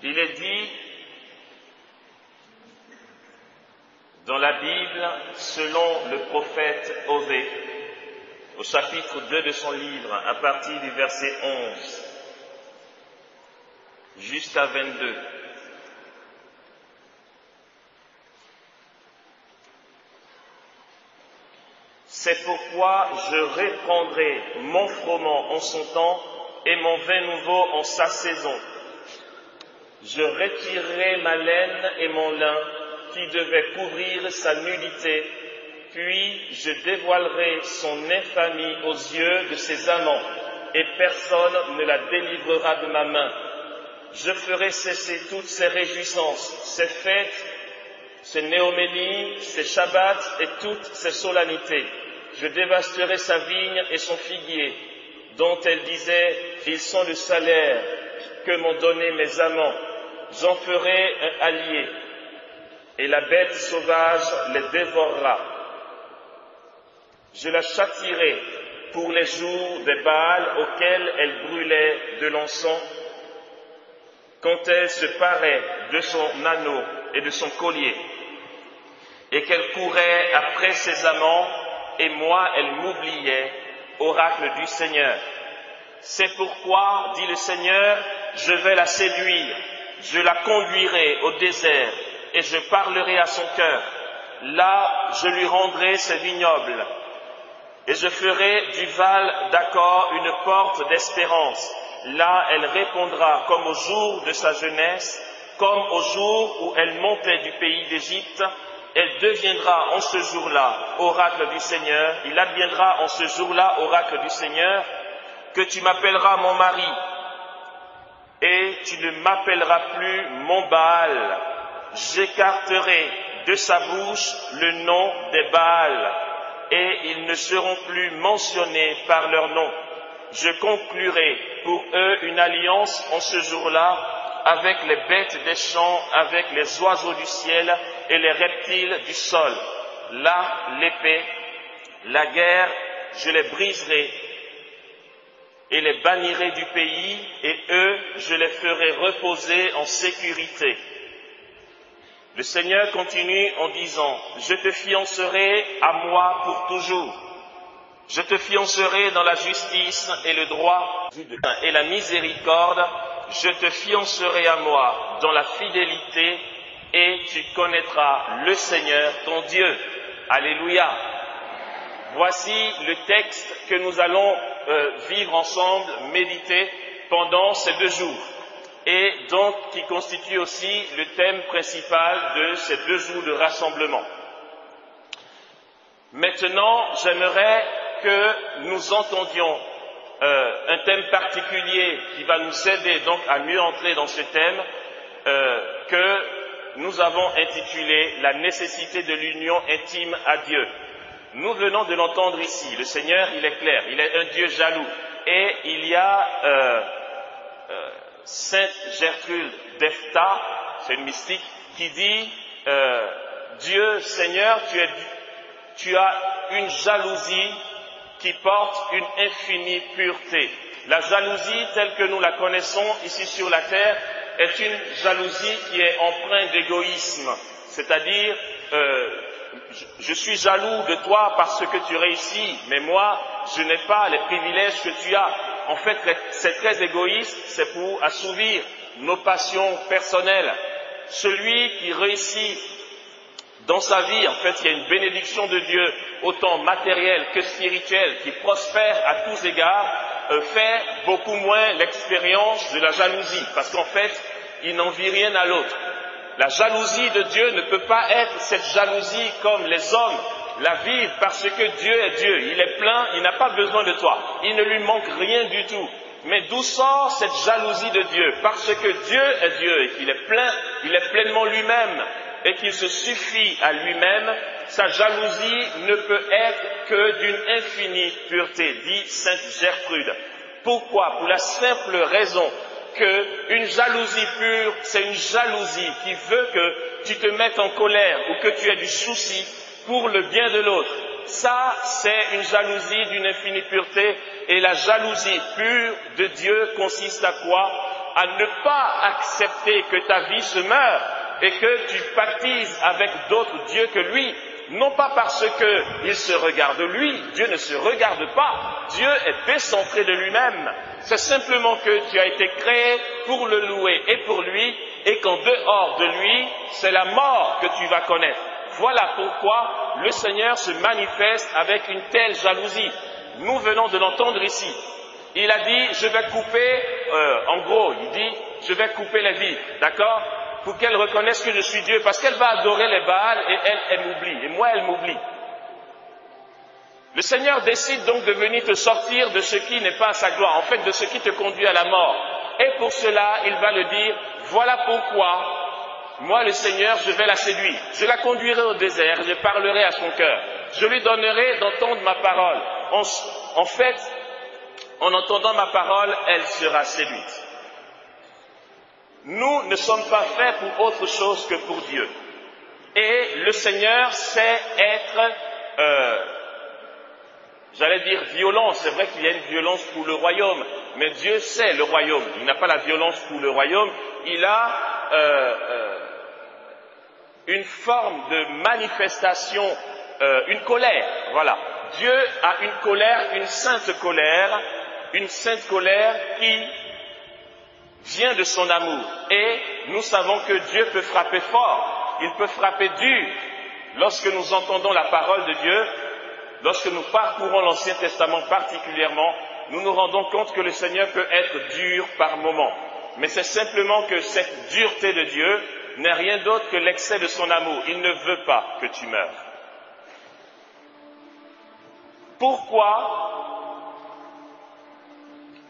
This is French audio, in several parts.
Il est dit dans la Bible, selon le prophète Osée, au chapitre 2 de son livre, à partir du verset 11 jusqu'à 22. C'est pourquoi je reprendrai mon froment en son temps et mon vin nouveau en sa saison. Je retirerai ma laine et mon lin qui devaient couvrir sa nudité, puis je dévoilerai son infamie aux yeux de ses amants, et personne ne la délivrera de ma main. Je ferai cesser toutes ses réjouissances, ses fêtes, ses néoménies, ses shabbats et toutes ses solennités. Je dévasterai sa vigne et son figuier, dont elle disait, ils sont le salaire que m'ont donné mes amants. J'en ferai un allié, et la bête sauvage les dévorera. Je la châtierai pour les jours des Baals auxquels elle brûlait de l'encens, quand elle se parait de son anneau et de son collier, et qu'elle courait après ses amants, et moi elle m'oubliait, oracle du Seigneur. C'est pourquoi, dit le Seigneur, je vais la séduire, je la conduirai au désert, et je parlerai à son cœur. Là, je lui rendrai ses vignobles, et je ferai du Val d'Accord une porte d'espérance. Là, elle répondra comme au jour de sa jeunesse, comme au jour où elle montait du pays d'Égypte. Elle deviendra en ce jour-là, oracle du Seigneur. Il adviendra en ce jour-là, oracle du Seigneur, que tu m'appelleras mon mari, et tu ne m'appelleras plus mon Baal. J'écarterai de sa bouche le nom des Baals, et ils ne seront plus mentionnés par leur nom. Je conclurai pour eux une alliance en ce jour-là avec les bêtes des champs, avec les oiseaux du ciel et les reptiles du sol. Là, l'épée, la guerre, je les briserai et les bannirai du pays, et eux, je les ferai reposer en sécurité. Le Seigneur continue en disant, je te fiancerai à moi pour toujours. Je te fiancerai dans la justice et le droit et la miséricorde. Je te fiancerai à moi dans la fidélité, et tu connaîtras le Seigneur ton Dieu. Alléluia. Voici le texte que nous allons vivre ensemble, méditer pendant ces 2 jours, et donc qui constitue aussi le thème principal de ces 2 jours de rassemblement. Maintenant, j'aimerais que nous entendions un thème particulier qui va nous aider donc à mieux entrer dans ce thème que nous avons intitulé « La nécessité de l'union intime à Dieu ». Nous venons de l'entendre ici. Le Seigneur, il est clair, il est un Dieu jaloux. Et il y a Sainte Gertrude d'Efta, c'est une mystique, qui dit Dieu, Seigneur, tu as une jalousie qui porte une infinie pureté. La jalousie telle que nous la connaissons ici sur la terre est une jalousie qui est empreinte d'égoïsme, c'est-à-dire je suis jaloux de toi parce que tu réussis, mais moi je n'ai pas les privilèges que tu as. En fait, c'est très égoïste, c'est pour assouvir nos passions personnelles. Celui qui réussit dans sa vie, en fait, il y a une bénédiction de Dieu, autant matérielle que spirituelle, qui prospère à tous égards, fait beaucoup moins l'expérience de la jalousie, parce qu'en fait, il n'en vit rien à l'autre. La jalousie de Dieu ne peut pas être cette jalousie comme les hommes la vivent, parce que Dieu est Dieu, il est plein, il n'a pas besoin de toi, il ne lui manque rien du tout. Mais d'où sort cette jalousie de Dieu? Parce que Dieu est Dieu et qu'il est plein, il est pleinement lui-même, et qu'il se suffit à lui-même. Sa jalousie ne peut être que d'une infinie pureté, dit Sainte Gertrude. Pourquoi? Pour la simple raison que une jalousie pure, c'est une jalousie qui veut que tu te mettes en colère ou que tu aies du souci pour le bien de l'autre. Ça, c'est une jalousie d'une infinie pureté. Et la jalousie pure de Dieu consiste à quoi? à ne pas accepter que ta vie se meure et que tu pactises avec d'autres dieux que lui, non pas parce qu'il se regarde lui, Dieu ne se regarde pas, Dieu est décentré de lui-même, c'est simplement que tu as été créé pour le louer et pour lui, et qu'en dehors de lui, c'est la mort que tu vas connaître. Voilà pourquoi le Seigneur se manifeste avec une telle jalousie. Nous venons de l'entendre ici. Il a dit, je vais couper, en gros, il dit, je vais couper les vies, d'accord? Pour qu'elle reconnaisse que je suis Dieu, parce qu'elle va adorer les Baals et elle m'oublie, et moi elle m'oublie. Le Seigneur décide donc de venir te sortir de ce qui n'est pas à sa gloire, en fait de ce qui te conduit à la mort. Et pour cela, il va le dire, voilà pourquoi, moi le Seigneur, je vais la séduire. Je la conduirai au désert, je parlerai à son cœur. Je lui donnerai d'entendre ma parole. En fait, en entendant ma parole, elle sera séduite. Nous ne sommes pas faits pour autre chose que pour Dieu. Et le Seigneur sait être, j'allais dire violent. C'est vrai qu'il y a une violence pour le royaume, mais Dieu sait le royaume. Il n'a pas la violence pour le royaume. Il a une forme de manifestation, une colère. Voilà. Dieu a une colère, une sainte colère qui vient de son amour. Et nous savons que Dieu peut frapper fort, il peut frapper dur. Lorsque nous entendons la parole de Dieu, lorsque nous parcourons l'Ancien Testament particulièrement, nous nous rendons compte que le Seigneur peut être dur par moments. Mais c'est simplement que cette dureté de Dieu n'est rien d'autre que l'excès de son amour. Il ne veut pas que tu meurs. Pourquoi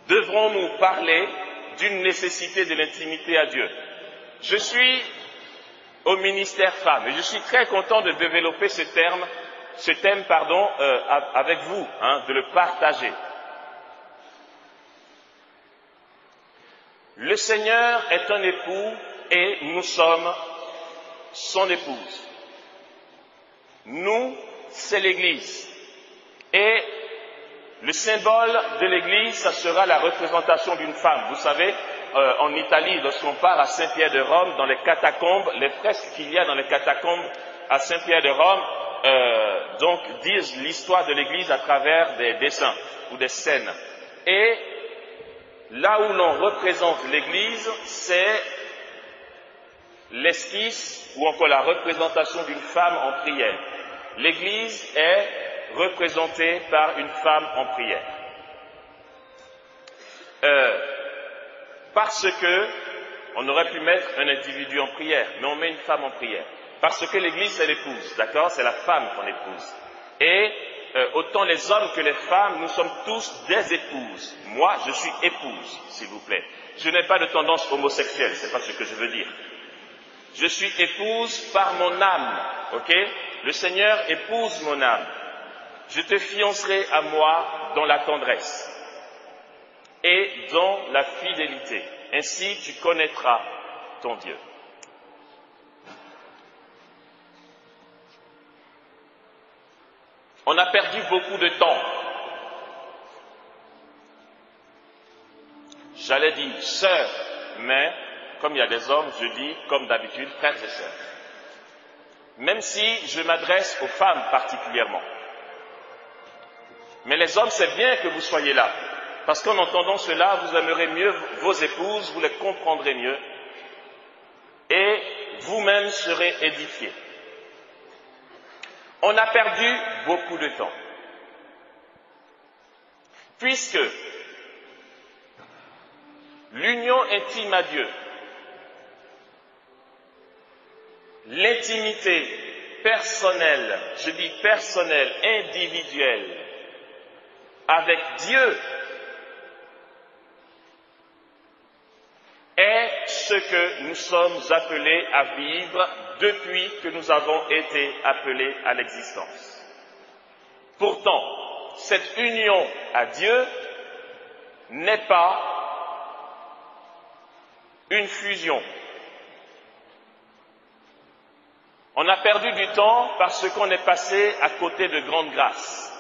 devrons-nous parler d'une nécessité de l'intimité à Dieu? Je suis au ministère femme et je suis très content de développer ce thème, avec vous, de le partager. Le Seigneur est un époux et nous sommes son épouse. Nous, c'est l'Église. Et le symbole de l'Église, ça sera la représentation d'une femme. Vous savez, en Italie, lorsqu'on part à Saint-Pierre de Rome, dans les catacombes, les fresques qu'il y a dans les catacombes à Saint-Pierre de Rome, donc disent l'histoire de l'Église à travers des dessins ou des scènes. Et là où l'on représente l'Église, c'est l'esquisse ou encore la représentation d'une femme en prière. L'Église est représentée par une femme en prière. Parce que on aurait pu mettre un individu en prière, mais on met une femme en prière. Parce que l'Église, c'est l'épouse, d'accord? C'est la femme qu'on épouse. Et autant les hommes que les femmes, nous sommes tous des épouses. Moi, je suis épouse, s'il vous plaît. Je n'ai pas de tendance homosexuelle, c'est pas ce que je veux dire. Je suis épouse par mon âme, ok? Le Seigneur épouse mon âme. Je te fiancerai à moi dans la tendresse et dans la fidélité. Ainsi, tu connaîtras ton Dieu. On a perdu beaucoup de temps. J'allais dire sœurs, mais comme il y a des hommes, je dis comme d'habitude frères et sœurs. Même si je m'adresse aux femmes particulièrement. Mais les hommes, c'est bien que vous soyez là. Parce qu'en entendant cela, vous aimerez mieux vos épouses, vous les comprendrez mieux. Et vous-même serez édifiés. On a perdu beaucoup de temps. Puisque l'union intime à Dieu, l'intimité personnelle, je dis personnelle, individuelle, avec Dieu, est ce que nous sommes appelés à vivre depuis que nous avons été appelés à l'existence. Pourtant, cette union à Dieu n'est pas une fusion. On a perdu du temps parce qu'on est passé à côté de grandes grâces.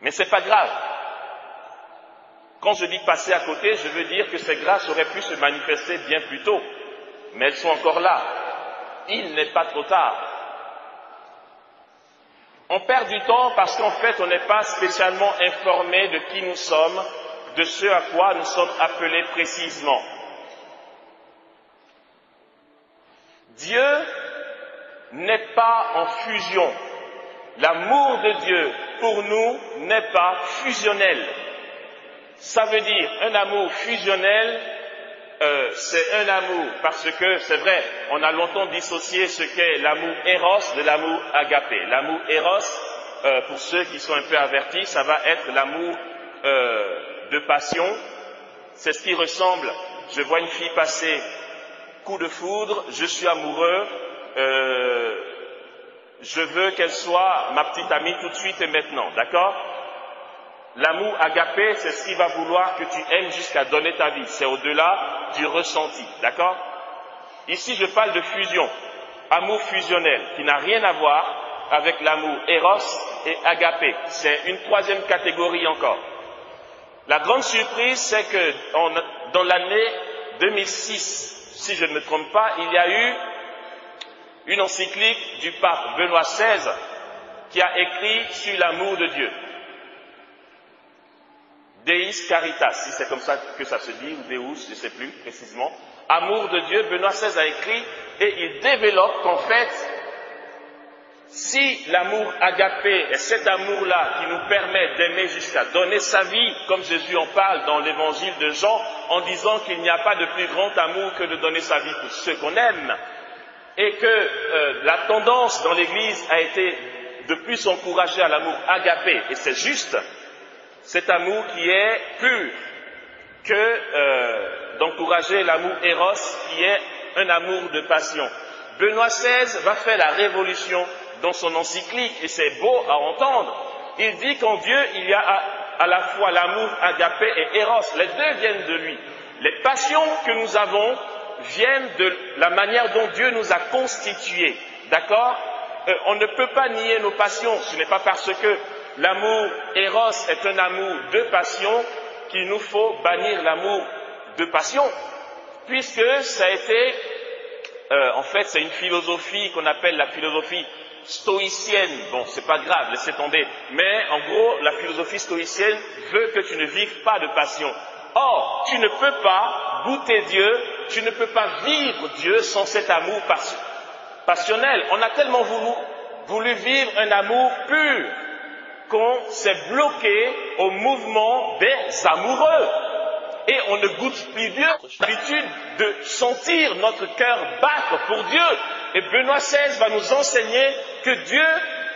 Mais ce n'est pas grave. Quand je dis passer à côté, je veux dire que ces grâces auraient pu se manifester bien plus tôt. Mais elles sont encore là. Il n'est pas trop tard. On perd du temps parce qu'en fait, on n'est pas spécialement informé de qui nous sommes, de ce à quoi nous sommes appelés précisément. Dieu n'est pas en fusion. L'amour de Dieu pour nous n'est pas fusionnel. Ça veut dire un amour fusionnel, c'est un amour parce que c'est vrai, on a longtemps dissocié ce qu'est l'amour éros de l'amour agapé. L'amour éros, pour ceux qui sont un peu avertis, ça va être l'amour de passion. C'est ce qui ressemble, je vois une fille passer, coup de foudre, je suis amoureux, je veux qu'elle soit ma petite amie tout de suite et maintenant, d'accord? L'amour agapé, c'est ce qui va vouloir que tu aimes jusqu'à donner ta vie. C'est au-delà du ressenti, d'accord? Ici, je parle de fusion, amour fusionnel, qui n'a rien à voir avec l'amour éros et agapé. C'est une troisième catégorie encore. La grande surprise, c'est que dans l'année 2006, si je ne me trompe pas, il y a eu une encyclique du pape Benoît XVI qui a écrit sur l'amour de Dieu. Deis Caritas, si c'est comme ça que ça se dit, ou Deus, je ne sais plus précisément. Amour de Dieu, Benoît XVI a écrit, et il développe qu'en fait, si l'amour agapé est cet amour-là qui nous permet d'aimer jusqu'à donner sa vie, comme Jésus en parle dans l'évangile de Jean, en disant qu'il n'y a pas de plus grand amour que de donner sa vie pour ceux qu'on aime, et que la tendance dans l'Église a été de plus encourager à l'amour agapé, et c'est juste, cet amour qui est pur, que d'encourager l'amour éros qui est un amour de passion. Benoît XVI va faire la révolution dans son encyclique, et c'est beau à entendre. Il dit qu'en Dieu, il y a à la fois l'amour agapé et éros, les deux viennent de lui. Les passions que nous avons viennent de la manière dont Dieu nous a constitués, d'accord? On ne peut pas nier nos passions, ce n'est pas parce que l'amour éros est un amour de passion qu'il nous faut bannir l'amour de passion, puisque ça a été, en fait, c'est une philosophie qu'on appelle la philosophie stoïcienne. Bon, c'est pas grave, laissez tomber. Mais en gros, la philosophie stoïcienne veut que tu ne vives pas de passion. Or, tu ne peux pas goûter Dieu, tu ne peux pas vivre Dieu sans cet amour passionnel. On a tellement voulu vivre un amour pur qu'on s'est bloqué au mouvement des amoureux. Et on ne goûte plus Dieu. On a l'habitude de sentir notre cœur battre pour Dieu. Et Benoît XVI va nous enseigner que Dieu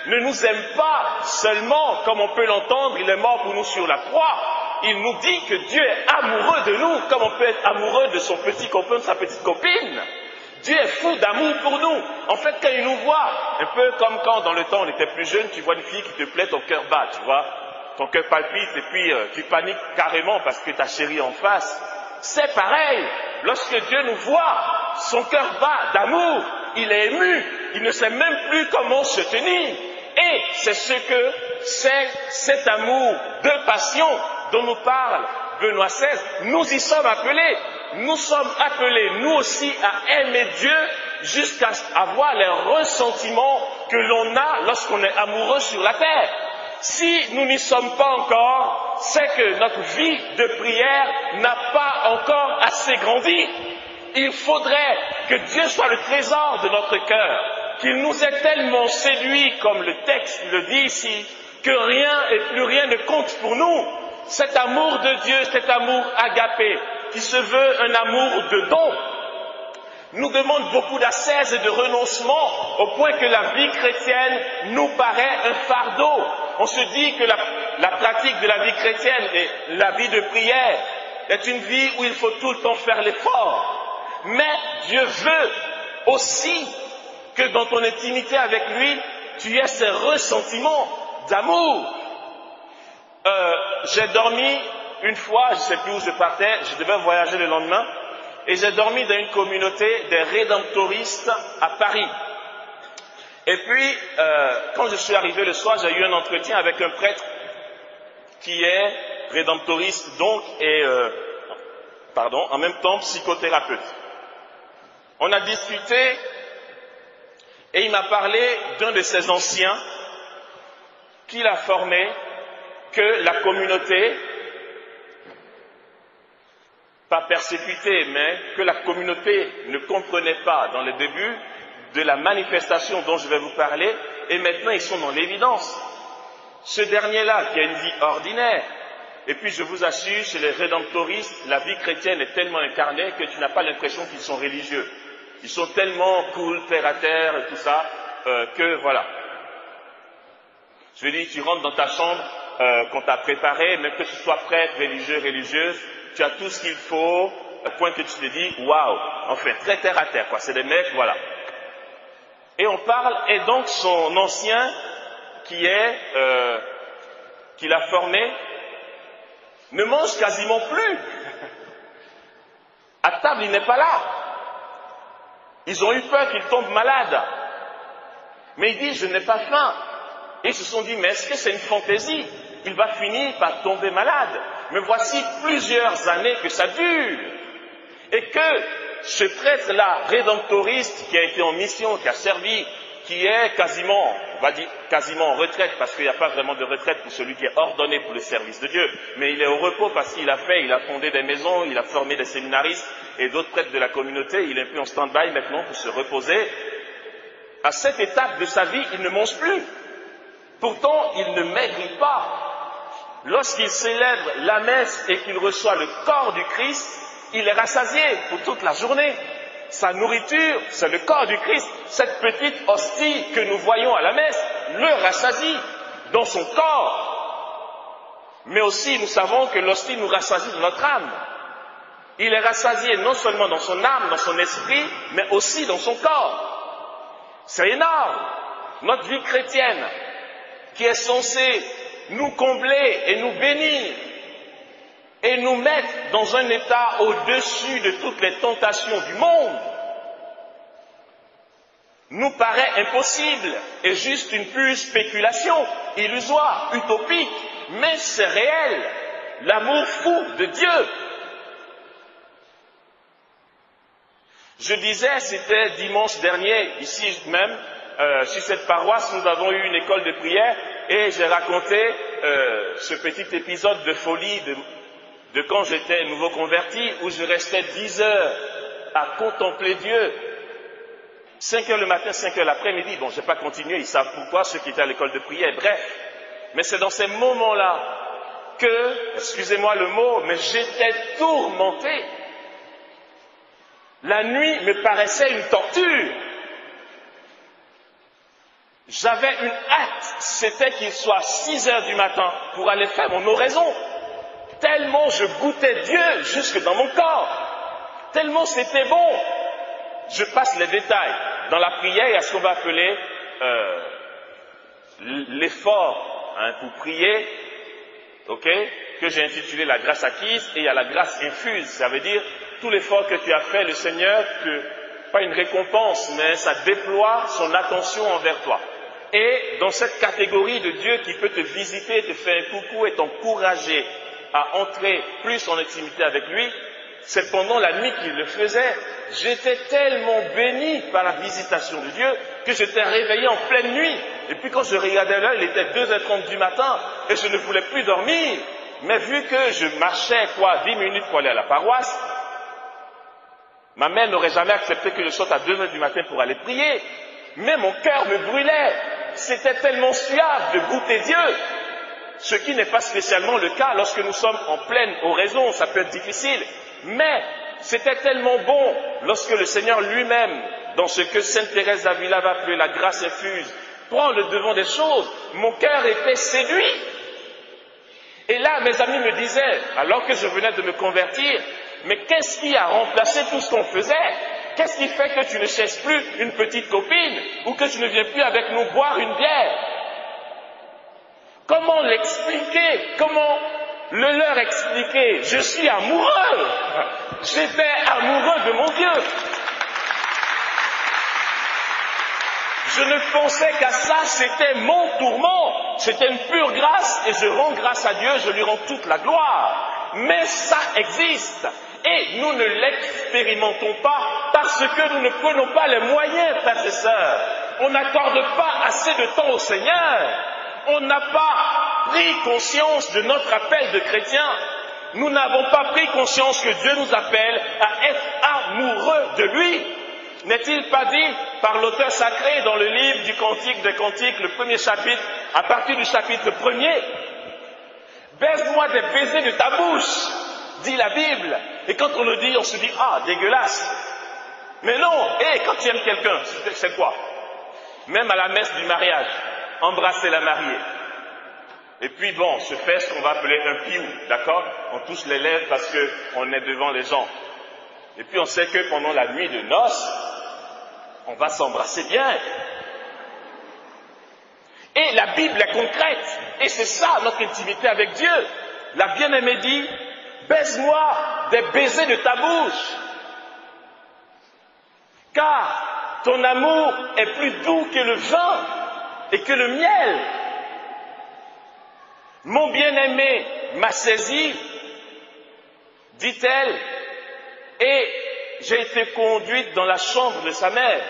ne nous aime pas seulement, comme on peut l'entendre, il est mort pour nous sur la croix. Il nous dit que Dieu est amoureux de nous, comme on peut être amoureux de son petit copain, de sa petite copine. Dieu est fou d'amour pour nous. En fait, quand il nous voit, un peu comme quand dans le temps on était plus jeune, tu vois une fille qui te plaît, ton cœur bat, tu vois. Ton cœur palpite et puis tu paniques carrément parce que ta chérie est en face. C'est pareil. Lorsque Dieu nous voit, son cœur bat d'amour. Il est ému. Il ne sait même plus comment se tenir. Et c'est ce que c'est cet amour de passion dont nous parle Benoît XVI. Nous y sommes appelés. Nous sommes appelés, nous aussi, à aimer Dieu jusqu'à avoir les ressentiments que l'on a lorsqu'on est amoureux sur la terre. Si nous n'y sommes pas encore, c'est que notre vie de prière n'a pas encore assez grandi. Il faudrait que Dieu soit le trésor de notre cœur, qu'il nous ait tellement séduits, comme le texte le dit ici, que rien et plus rien ne compte pour nous. Cet amour de Dieu, cet amour agapé, qui se veut un amour de don, nous demande beaucoup d'ascèse et de renoncement, au point que la vie chrétienne nous paraît un fardeau. On se dit que la pratique de la vie chrétienne et la vie de prière est une vie où il faut tout le temps faire l'effort. Mais Dieu veut aussi que dans ton intimité avec lui, tu aies ces ressentiments d'amour. J'ai dormi une fois, je ne sais plus où je partais, je devais voyager le lendemain, et j'ai dormi dans une communauté des rédemptoristes à Paris. Et puis, quand je suis arrivé le soir, j'ai eu un entretien avec un prêtre qui est rédemptoriste donc et en même temps psychothérapeute. On a discuté et il m'a parlé d'un de ses anciens qu'il a formé, que la communauté, pas persécutée, mais que la communauté ne comprenait pas dans les débuts de la manifestation dont je vais vous parler, et maintenant ils sont dans l'évidence. Ce dernier-là qui a une vie ordinaire, et puis je vous assure, chez les rédemptoristes, la vie chrétienne est tellement incarnée que tu n'as pas l'impression qu'ils sont religieux. Ils sont tellement cool, terre à terre et tout ça, que voilà. Je veux dire, tu rentres dans ta chambre qu'on t'a préparée, même que tu sois prêtre, religieux, religieuse, tu as tout ce qu'il faut, au point que tu te dis, waouh, enfin, très terre à terre, quoi. C'est des mecs, voilà. Et on parle, et donc son ancien, qu'il a formé, ne mange quasiment plus. À table, il n'est pas là. Ils ont eu peur qu'il tombe malade. Mais il dit, je n'ai pas faim. Et ils se sont dit, mais est-ce que c'est une fantaisie? Il va finir par tomber malade. Mais voici plusieurs années que ça dure. Et que ce prêtre-là, rédemptoriste, qui a été en mission, qui a servi, qui est quasiment, on va dire quasiment en retraite, parce qu'il n'y a pas vraiment de retraite pour celui qui est ordonné pour le service de Dieu, mais il est au repos parce qu'il a fondé des maisons, il a formé des séminaristes et d'autres prêtres de la communauté, il est un peu en stand-by maintenant pour se reposer. À cette étape de sa vie, il ne mange plus. Pourtant, il ne maigrit pas. Lorsqu'il célèbre la messe et qu'il reçoit le corps du Christ, il est rassasié pour toute la journée. Sa nourriture, c'est le corps du Christ. Cette petite hostie que nous voyons à la messe le rassasie dans son corps. Mais aussi, nous savons que l'hostie nous rassasie dans notre âme. Il est rassasié non seulement dans son âme, dans son esprit, mais aussi dans son corps. C'est énorme. Notre vie chrétienne, qui est censée nous combler et nous bénir, et nous mettre dans un état au-dessus de toutes les tentations du monde, nous paraît impossible et juste une pure spéculation, illusoire, utopique, mais c'est réel, l'amour fou de Dieu. Je disais, c'était dimanche dernier, ici même, sur cette paroisse, nous avons eu une école de prière et j'ai raconté ce petit épisode de folie de quand j'étais nouveau converti, où je restais 10 heures à contempler Dieu. 5 heures le matin, 5 heures l'après-midi. Bon, je n'ai pas continué, ils savent pourquoi, ceux qui étaient à l'école de prière, bref. Mais c'est dans ces moments-là que, excusez-moi le mot, mais j'étais tourmenté. La nuit me paraissait une torture. J'avais une hâte, c'était qu'il soit 6 heures du matin pour aller faire mon oraison. Tellement je goûtais Dieu jusque dans mon corps. Tellement c'était bon. Je passe les détails. Dans la prière, il y a ce qu'on va appeler l'effort pour prier, que j'ai intitulé la grâce acquise, et il y a la grâce infuse. Ça veut dire tout l'effort que tu as fait, le Seigneur, pas une récompense, mais ça déploie son attention envers toi. Et dans cette catégorie de Dieu qui peut te visiter, te faire un coucou et t'encourager à entrer plus en intimité avec lui, c'est pendant la nuit qu'il le faisait. J'étais tellement béni par la visitation de Dieu que j'étais réveillé en pleine nuit. Et puis quand je regardais l'heure, il était 2h30 du matin et je ne voulais plus dormir. Mais vu que je marchais 10 minutes pour aller à la paroisse, ma mère n'aurait jamais accepté que je sorte à 2h du matin pour aller prier. Mais mon cœur me brûlait. C'était tellement suave de goûter Dieu. Ce qui n'est pas spécialement le cas lorsque nous sommes en pleine oraison, ça peut être difficile. Mais c'était tellement bon lorsque le Seigneur lui-même, dans ce que Sainte Thérèse d'Avila va appeler la grâce infuse, prend le devant des choses. Mon cœur était séduit. Et là, mes amis me disaient, alors que je venais de me convertir, mais qu'est-ce qui a remplacé tout ce qu'on faisait? Qu'est-ce qui fait que tu ne cherches plus une petite copine ou que tu ne viens plus avec nous boire une bière? Comment l'expliquer? Comment le leur expliquer? Je suis amoureux. J'étais amoureux de mon Dieu. je ne pensais qu'à ça, c'était mon tourment. C'était une pure grâce et je rends grâce à Dieu, je lui rends toute la gloire. Mais ça existe. Et nous ne l'expérimentons pas parce que nous ne prenons pas les moyens, frères et sœurs. On n'accorde pas assez de temps au Seigneur. On n'a pas pris conscience de notre appel de chrétien. Nous n'avons pas pris conscience que Dieu nous appelle à être amoureux de lui. N'est-il pas dit par l'auteur sacré dans le livre du Cantique des Cantiques, le premier chapitre, à partir du chapitre 1er, « Baise-moi des baisers de ta bouche », dit la Bible. Et quand on le dit, on se dit « Ah, dégueulasse !» Mais non, quand tu aimes quelqu'un, c'est quoi? Même à la messe du mariage, embrasser la mariée. Et puis bon, se fait ce qu'on va appeler un piou, d'accord? On touche les lèvres parce qu'on est devant les gens. Et puis on sait que pendant la nuit de noces, on va s'embrasser bien. Et la Bible est concrète. Et c'est ça notre intimité avec Dieu. La bien-aimée dit, baise-moi des baisers de ta bouche. Car ton amour est plus doux que le vin et que le miel. Mon bien-aimé m'a saisi, dit-elle, et j'ai été conduite dans la chambre de sa mère.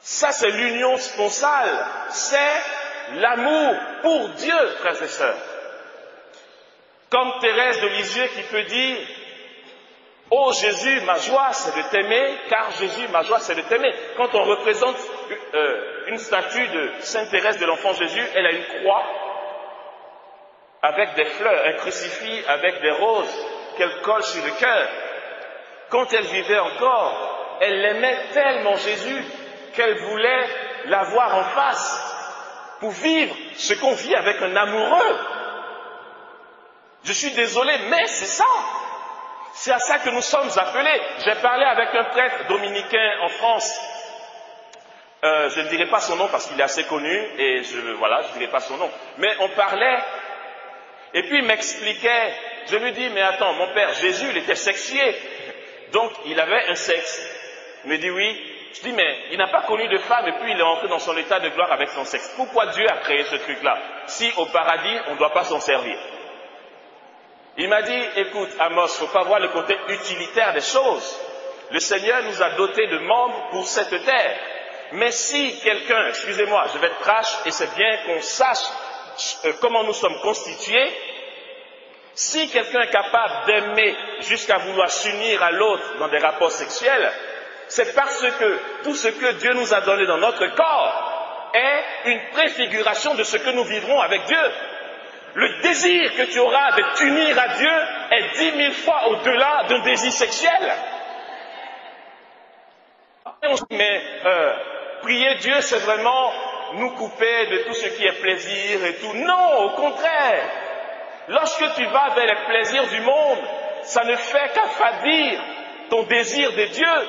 Ça, c'est l'union sponsale, c'est l'amour pour Dieu, frères et sœurs. Comme Thérèse de Lisieux qui peut dire « Oh Jésus, ma joie, c'est de t'aimer, car Jésus, ma joie, c'est de t'aimer. » Quand on représente une statue de Sainte Thérèse de l'Enfant Jésus, elle a une croix avec des fleurs, un crucifix avec des roses qu'elle colle sur le cœur. Quand elle vivait encore, elle aimait tellement Jésus qu'elle voulait l'avoir en face pour vivre ce qu'on vit avec un amoureux. Je suis désolé, mais c'est ça. C'est à ça que nous sommes appelés. J'ai parlé avec un prêtre dominicain en France. Je ne dirai pas son nom parce qu'il est assez connu et je ne dirai pas son nom. Mais on parlait et puis il m'expliquait. Je lui dis, mais attends, mon père Jésus, il était sexier. Donc il avait un sexe. Il me dit oui. Je dis, mais il n'a pas connu de femme et puis il est entré dans son état de gloire avec son sexe. Pourquoi Dieu a créé ce truc-là si au paradis, on ne doit pas s'en servir? Il m'a dit, écoute Amos, il ne faut pas voir le côté utilitaire des choses. Le Seigneur nous a dotés de membres pour cette terre. Mais si quelqu'un, excusez-moi, je vais être trash et c'est bien qu'on sache comment nous sommes constitués, si quelqu'un est capable d'aimer jusqu'à vouloir s'unir à l'autre dans des rapports sexuels, c'est parce que tout ce que Dieu nous a donné dans notre corps est une préfiguration de ce que nous vivrons avec Dieu. Le désir que tu auras de t'unir à Dieu est 10 000 fois au-delà d'un désir sexuel. Et on se dit, mais prier Dieu, c'est vraiment nous couper de tout ce qui est plaisir et tout. Non, au contraire. Lorsque tu vas vers les plaisirs du monde, ça ne fait qu'affadir ton désir de Dieu.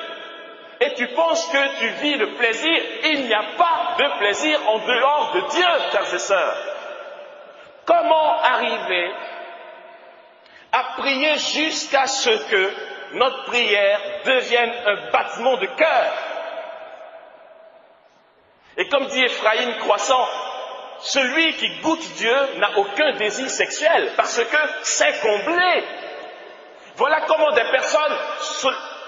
Et tu penses que tu vis le plaisir. Il n'y a pas de plaisir en dehors de Dieu, frères et sœurs. Comment arriver à prier jusqu'à ce que notre prière devienne un battement de cœur? Et comme dit Ephraïm Croissant, celui qui goûte Dieu n'a aucun désir sexuel parce que c'est comblé. Voilà comment des personnes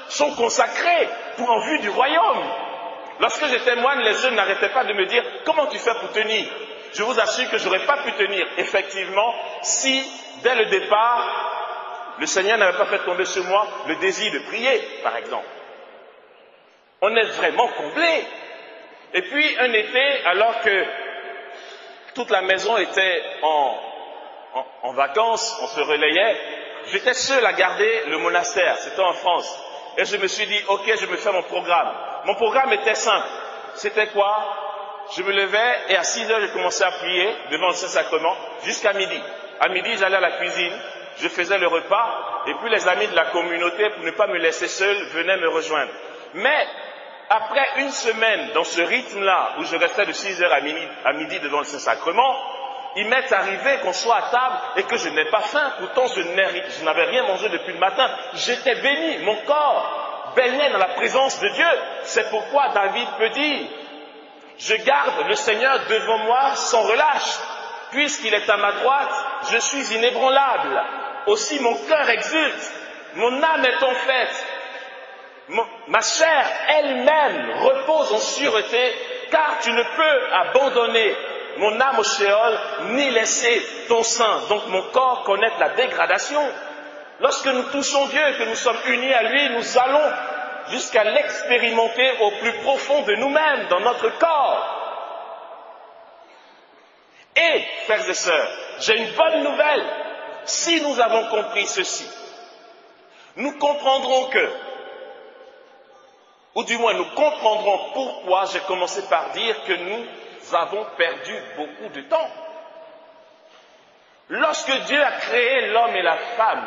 sont consacrées en vue du royaume. Lorsque j'étais moine, les jeunes n'arrêtaient pas de me dire « Comment tu fais pour tenir ?» Je vous assure que je n'aurais pas pu tenir, effectivement, si, dès le départ, le Seigneur n'avait pas fait tomber sur moi le désir de prier, par exemple. On est vraiment comblé. Et puis, un été, alors que toute la maison était en vacances, on se relayait, j'étais seul à garder le monastère, c'était en France. Et je me suis dit, ok, je me fais mon programme. Mon programme était simple. C'était quoi? Je me levais et à 6 heures, je commençais à prier devant le Saint-Sacrement jusqu'à midi. À midi, j'allais à la cuisine, je faisais le repas et puis les amis de la communauté, pour ne pas me laisser seul, venaient me rejoindre. Mais après une semaine dans ce rythme-là, où je restais de 6 heures à midi devant le Saint-Sacrement, il m'est arrivé qu'on soit à table et que je n'ai pas faim. Pourtant, je n'avais rien mangé depuis le matin. J'étais béni, mon corps baignait dans la présence de Dieu. C'est pourquoi David peut dire, je garde le Seigneur devant moi sans relâche. Puisqu'il est à ma droite, je suis inébranlable. Aussi mon cœur exulte, mon âme est en fête. Ma chair elle-même repose en sûreté, car tu ne peux abandonner mon âme au shéol, ni laisser ton sein. Donc mon corps connaît la dégradation. Lorsque nous touchons Dieu et que nous sommes unis à lui, nous allons jusqu'à l'expérimenter au plus profond de nous-mêmes, dans notre corps. Et, frères et sœurs, j'ai une bonne nouvelle. Si nous avons compris ceci, nous comprendrons que, ou du moins nous comprendrons pourquoi j'ai commencé par dire que nous avons perdu beaucoup de temps. Lorsque Dieu a créé l'homme et la femme,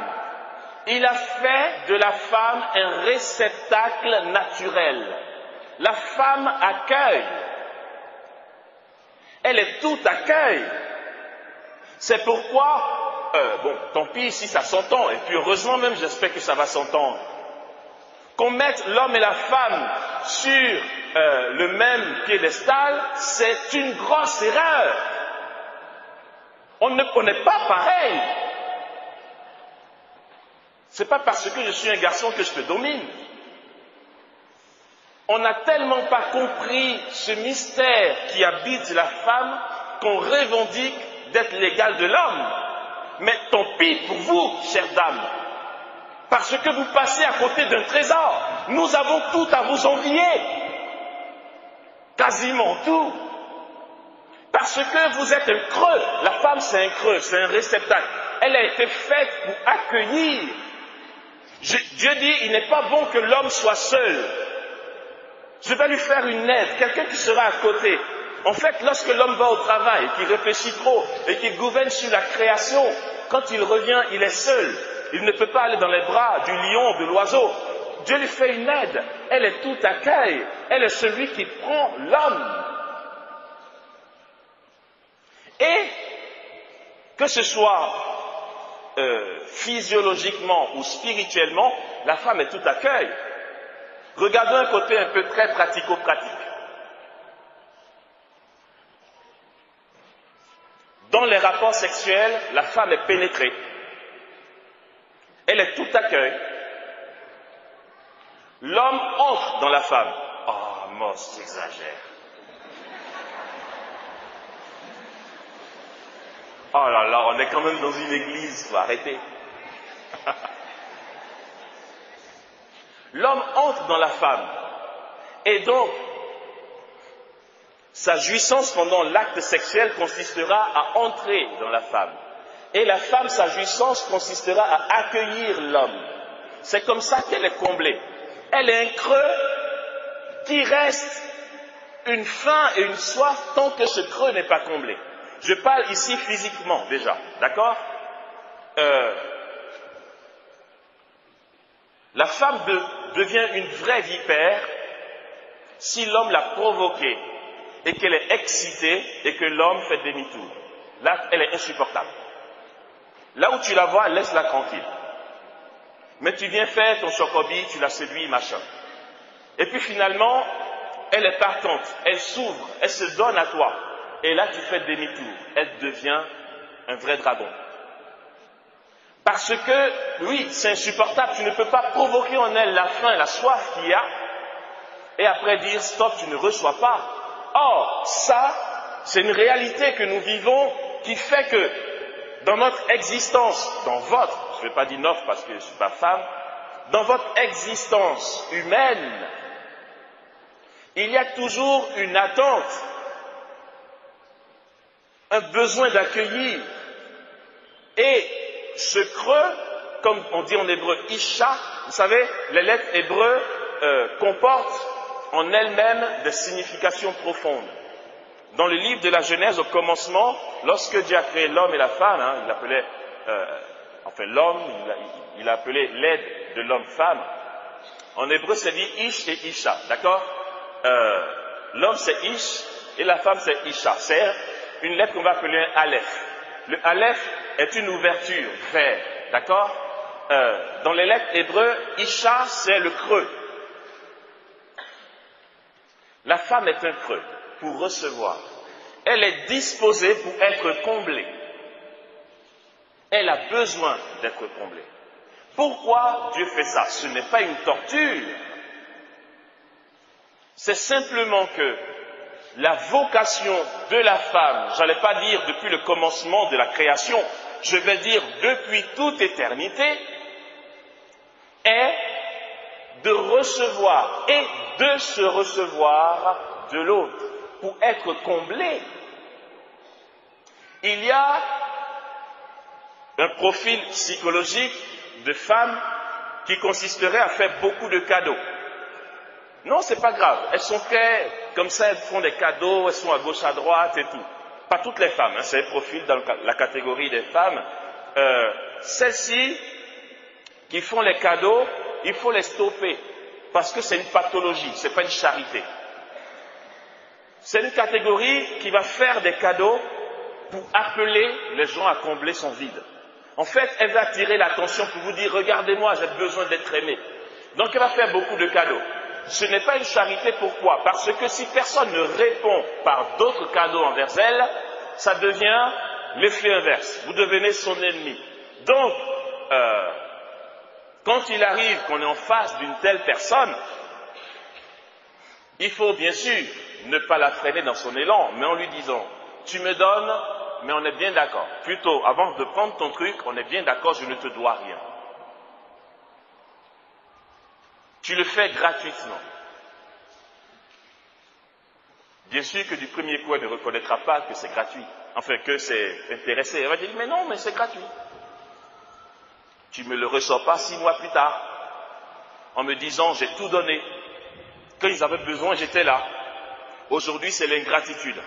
il a fait de la femme un réceptacle naturel. La femme accueille. Elle est tout accueil. C'est pourquoi, tant pis si ça s'entend, et puis heureusement même, j'espère que ça va s'entendre. Qu'on mette l'homme et la femme sur le même piédestal, c'est une grosse erreur. On n'est pas pareil. C'est pas parce que je suis un garçon que je te domine. On n'a tellement pas compris ce mystère qui habite la femme qu'on revendique d'être l'égal de l'homme. Mais tant pis pour vous, chères dames, parce que vous passez à côté d'un trésor. Nous avons tout à vous envier. Quasiment tout. Parce que vous êtes un creux. La femme, c'est un creux, c'est un réceptacle. Elle a été faite pour accueillir. Dieu dit, il n'est pas bon que l'homme soit seul. Je vais lui faire une aide, quelqu'un qui sera à côté. En fait, lorsque l'homme va au travail, qu'il réfléchit trop et qu'il gouverne sur la création, quand il revient, il est seul. Il ne peut pas aller dans les bras du lion, de l'oiseau. Dieu lui fait une aide. Elle est tout accueil. Elle est celui qui prend l'homme. Et que ce soit physiologiquement ou spirituellement, la femme est tout accueil. Regardons un côté un peu très pratico-pratique. Dans les rapports sexuels, la femme est pénétrée. Elle est tout accueil. L'homme entre dans la femme. Oh, Moss, j'exagère. Oh là là, on est quand même dans une église, faut arrêter. L'homme entre dans la femme. Et donc, sa jouissance pendant l'acte sexuel consistera à entrer dans la femme. Et la femme, sa jouissance consistera à accueillir l'homme. C'est comme ça qu'elle est comblée. Elle est un creux qui reste une faim et une soif tant que ce creux n'est pas comblé. Je parle ici physiquement déjà, d'accord? La femme devient une vraie vipère si l'homme l'a provoquée et qu'elle est excitée et que l'homme fait demi-tour. Là, elle est insupportable. Là où tu la vois, laisse-la tranquille. Mais tu viens faire ton chocobi, tu la séduis, machin. Et puis finalement, elle est partante, elle s'ouvre, elle se donne à toi. Et là, tu fais demi-tour. Elle devient un vrai dragon. Parce que, oui, c'est insupportable. Tu ne peux pas provoquer en elle la faim, la soif qu'il y a, et après dire stop, tu ne reçois pas. Or, ça, c'est une réalité que nous vivons qui fait que dans notre existence, dans votre, je ne vais pas dire notre parce que je ne suis pas femme, dans votre existence humaine, il y a toujours une attente, un besoin d'accueillir. Et ce creux, comme on dit en hébreu isha, vous savez, les lettres hébreux comportent en elles-mêmes des significations profondes. Dans le livre de la Genèse, au commencement, lorsque Dieu a créé l'homme et la femme, il appelait, l'homme, il a appelé l'aide de l'homme femme. En hébreu, c'est dit ish et isha, d'accord? L'homme c'est ish et la femme c'est isha. C'est une lettre qu'on va appeler un aleph. Le aleph est une ouverture vers, d'accord? Dans les lettres hébreux, isha c'est le creux. La femme est un creux pour recevoir. Elle est disposée pour être comblée. Elle a besoin d'être comblée. Pourquoi Dieu fait ça? Ce n'est pas une torture. C'est simplement que la vocation de la femme, j'allais pas dire depuis le commencement de la création, je vais dire depuis toute éternité, est de recevoir et de se recevoir de l'autre pour être comblée. Il y a un profil psychologique de femmes qui consisterait à faire beaucoup de cadeaux. Non, c'est pas grave. Elles sont très, comme ça, elles font des cadeaux, elles sont à gauche, à droite et tout. Pas toutes les femmes, hein, c'est un profil dans la catégorie des femmes. Celles-ci qui font les cadeaux, il faut les stopper parce que c'est une pathologie, c'est pas une charité. C'est une catégorie qui va faire des cadeaux pour appeler les gens à combler son vide. En fait, elle va attirer l'attention pour vous dire « Regardez-moi, j'ai besoin d'être aimé ». Donc, elle va faire beaucoup de cadeaux. Ce n'est pas une charité, pourquoi? Parce que si personne ne répond par d'autres cadeaux envers elle, ça devient l'effet inverse. Vous devenez son ennemi. Donc, quand il arrive qu'on est en face d'une telle personne, il faut bien sûr ne pas la freiner dans son élan, mais en lui disant « Tu me donnes, mais on est bien d'accord. Plutôt, avant de prendre ton truc, on est bien d'accord, je ne te dois rien. Tu le fais gratuitement. Bien sûr que du premier coup, elle ne reconnaîtra pas que c'est gratuit. Enfin, que c'est intéressé. Elle va dire, mais non, mais c'est gratuit. Tu ne me le ressors pas 6 mois plus tard, en me disant, j'ai tout donné. Quand ils avaient besoin, j'étais là. Aujourd'hui, c'est l'ingratitude.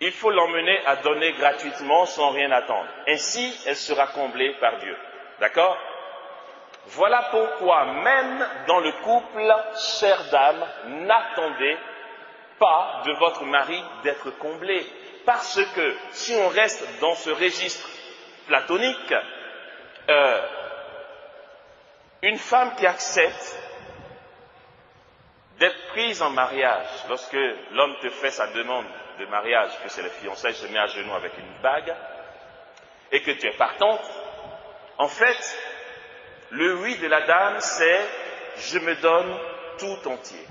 Il faut l'emmener à donner gratuitement sans rien attendre. Ainsi, elle sera comblée par Dieu. D'accord? Voilà pourquoi, même dans le couple, chère dame, n'attendez pas de votre mari d'être comblé. Parce que si on reste dans ce registre platonique, une femme qui accepte d'être prise en mariage, lorsque l'homme te fait sa demande de mariage, que c'est le fiançailles, se met à genoux avec une bague, et que tu es partante, en fait, le oui de la dame, c'est « je me donne tout entier ».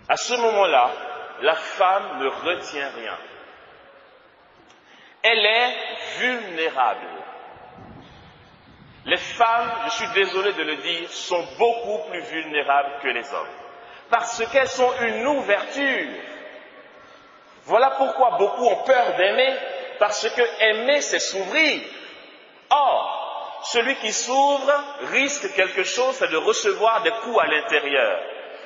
À ce moment-là, la femme ne retient rien. Elle est vulnérable. Les femmes, je suis désolé de le dire, sont beaucoup plus vulnérables que les hommes. Parce qu'elles sont une ouverture. Voilà pourquoi beaucoup ont peur d'aimer, parce que aimer, c'est s'ouvrir. Or, celui qui s'ouvre risque quelque chose, c'est de recevoir des coups à l'intérieur.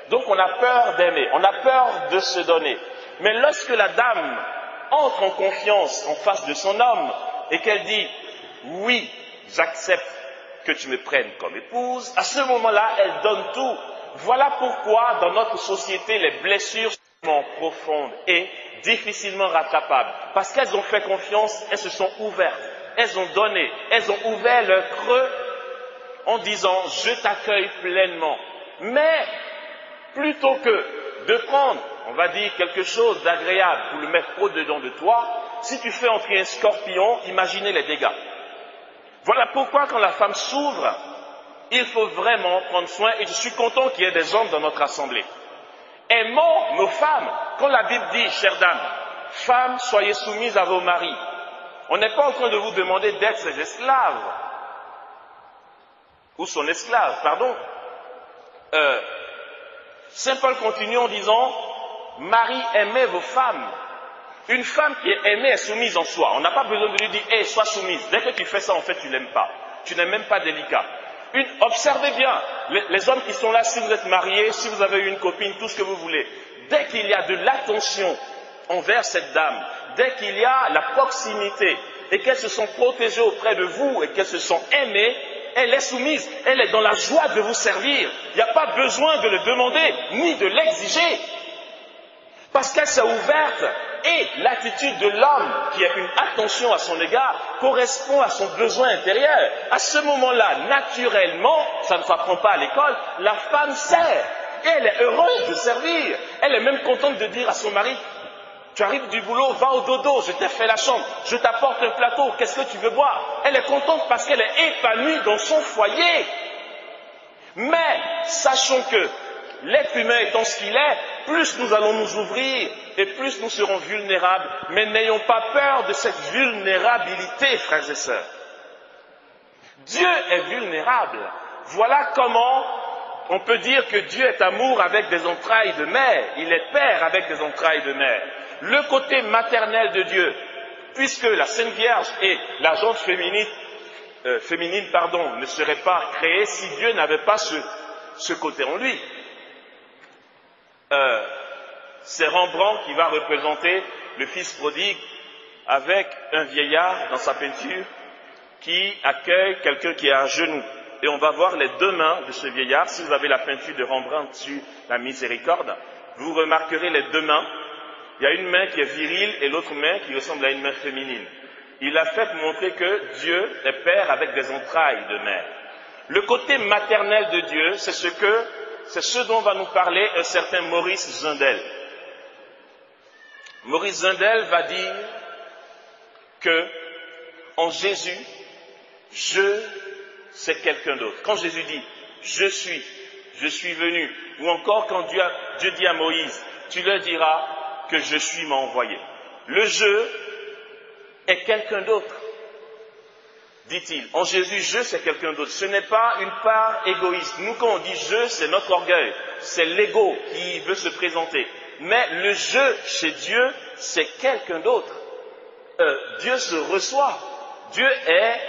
Donc on a peur d'aimer, on a peur de se donner. Mais lorsque la dame entre en confiance en face de son homme et qu'elle dit « oui, j'accepte que tu me prennes comme épouse », à ce moment-là, elle donne tout. Voilà pourquoi dans notre société, les blessures sont profondes et difficilement rattrapables. Parce qu'elles ont fait confiance, elles se sont ouvertes. Elles ont donné, elles ont ouvert leur creux en disant « je t'accueille pleinement ». Mais plutôt que de prendre, on va dire, quelque chose d'agréable pour le mettre au-dedans de toi, si tu fais entrer un scorpion, imaginez les dégâts. Voilà pourquoi quand la femme s'ouvre, il faut vraiment prendre soin, et je suis content qu'il y ait des hommes dans notre assemblée. Aimons nos femmes. Quand la Bible dit, chère dame, femmes, soyez soumises à vos maris. On n'est pas en train de vous demander d'être ses esclaves. Ou son esclave, pardon. Saint Paul continue en disant, Marie, aimez vos femmes. Une femme qui est aimée est soumise en soi. On n'a pas besoin de lui dire, hey, sois soumise. Dès que tu fais ça, en fait, tu l'aimes pas. Tu n'es même pas délicat. Observez bien, les hommes qui sont là, si vous êtes mariés, si vous avez une copine, tout ce que vous voulez. Dès qu'il y a de l'attention envers cette dame, dès qu'il y a la proximité et qu'elles se sont protégées auprès de vous et qu'elles se sont aimées, elle est soumise, elle est dans la joie de vous servir. Il n'y a pas besoin de le demander ni de l'exiger. Parce qu'elle s'est ouverte et l'attitude de l'homme qui a une attention à son égard correspond à son besoin intérieur. À ce moment-là, naturellement, ça ne s'apprend pas à l'école, la femme sert. Et elle est heureuse de servir. Elle est même contente de dire à son mari, tu arrives du boulot, va au dodo, je t'ai fait la chambre, je t'apporte un plateau, qu'est-ce que tu veux boire? Elle est contente parce qu'elle est épanouie dans son foyer. Mais sachons que l'être humain étant ce qu'il est, plus nous allons nous ouvrir et plus nous serons vulnérables. Mais n'ayons pas peur de cette vulnérabilité, frères et sœurs. Dieu est vulnérable. Voilà comment on peut dire que Dieu est amour avec des entrailles de mère. Il est père avec des entrailles de mère. Le côté maternel de Dieu, puisque la Sainte Vierge et la jante féminine ne seraient pas créées si Dieu n'avait pas ce côté en lui. C'est Rembrandt qui va représenter le fils prodigue avec un vieillard dans sa peinture qui accueille quelqu'un qui est à genoux. Et on va voir les deux mains de ce vieillard. Si vous avez la peinture de Rembrandt sur la miséricorde, vous remarquerez les deux mains. Il y a une main qui est virile et l'autre main qui ressemble à une main féminine. Il a fait montrer que Dieu est père avec des entrailles de mère. Le côté maternel de Dieu, c'est ce dont va nous parler un certain Maurice Zundel. Maurice Zundel va dire que en Jésus, c'est quelqu'un d'autre. Quand Jésus dit je suis venu, ou encore quand Dieu dit à Moïse, tu leur diras que je suis m'a envoyé. Le je est quelqu'un d'autre, dit-il. En Jésus, je, c'est quelqu'un d'autre. Ce n'est pas une part égoïste. Nous, quand on dit je, c'est notre orgueil. C'est l'ego qui veut se présenter. Mais le je chez Dieu, c'est quelqu'un d'autre. Dieu se reçoit. Dieu est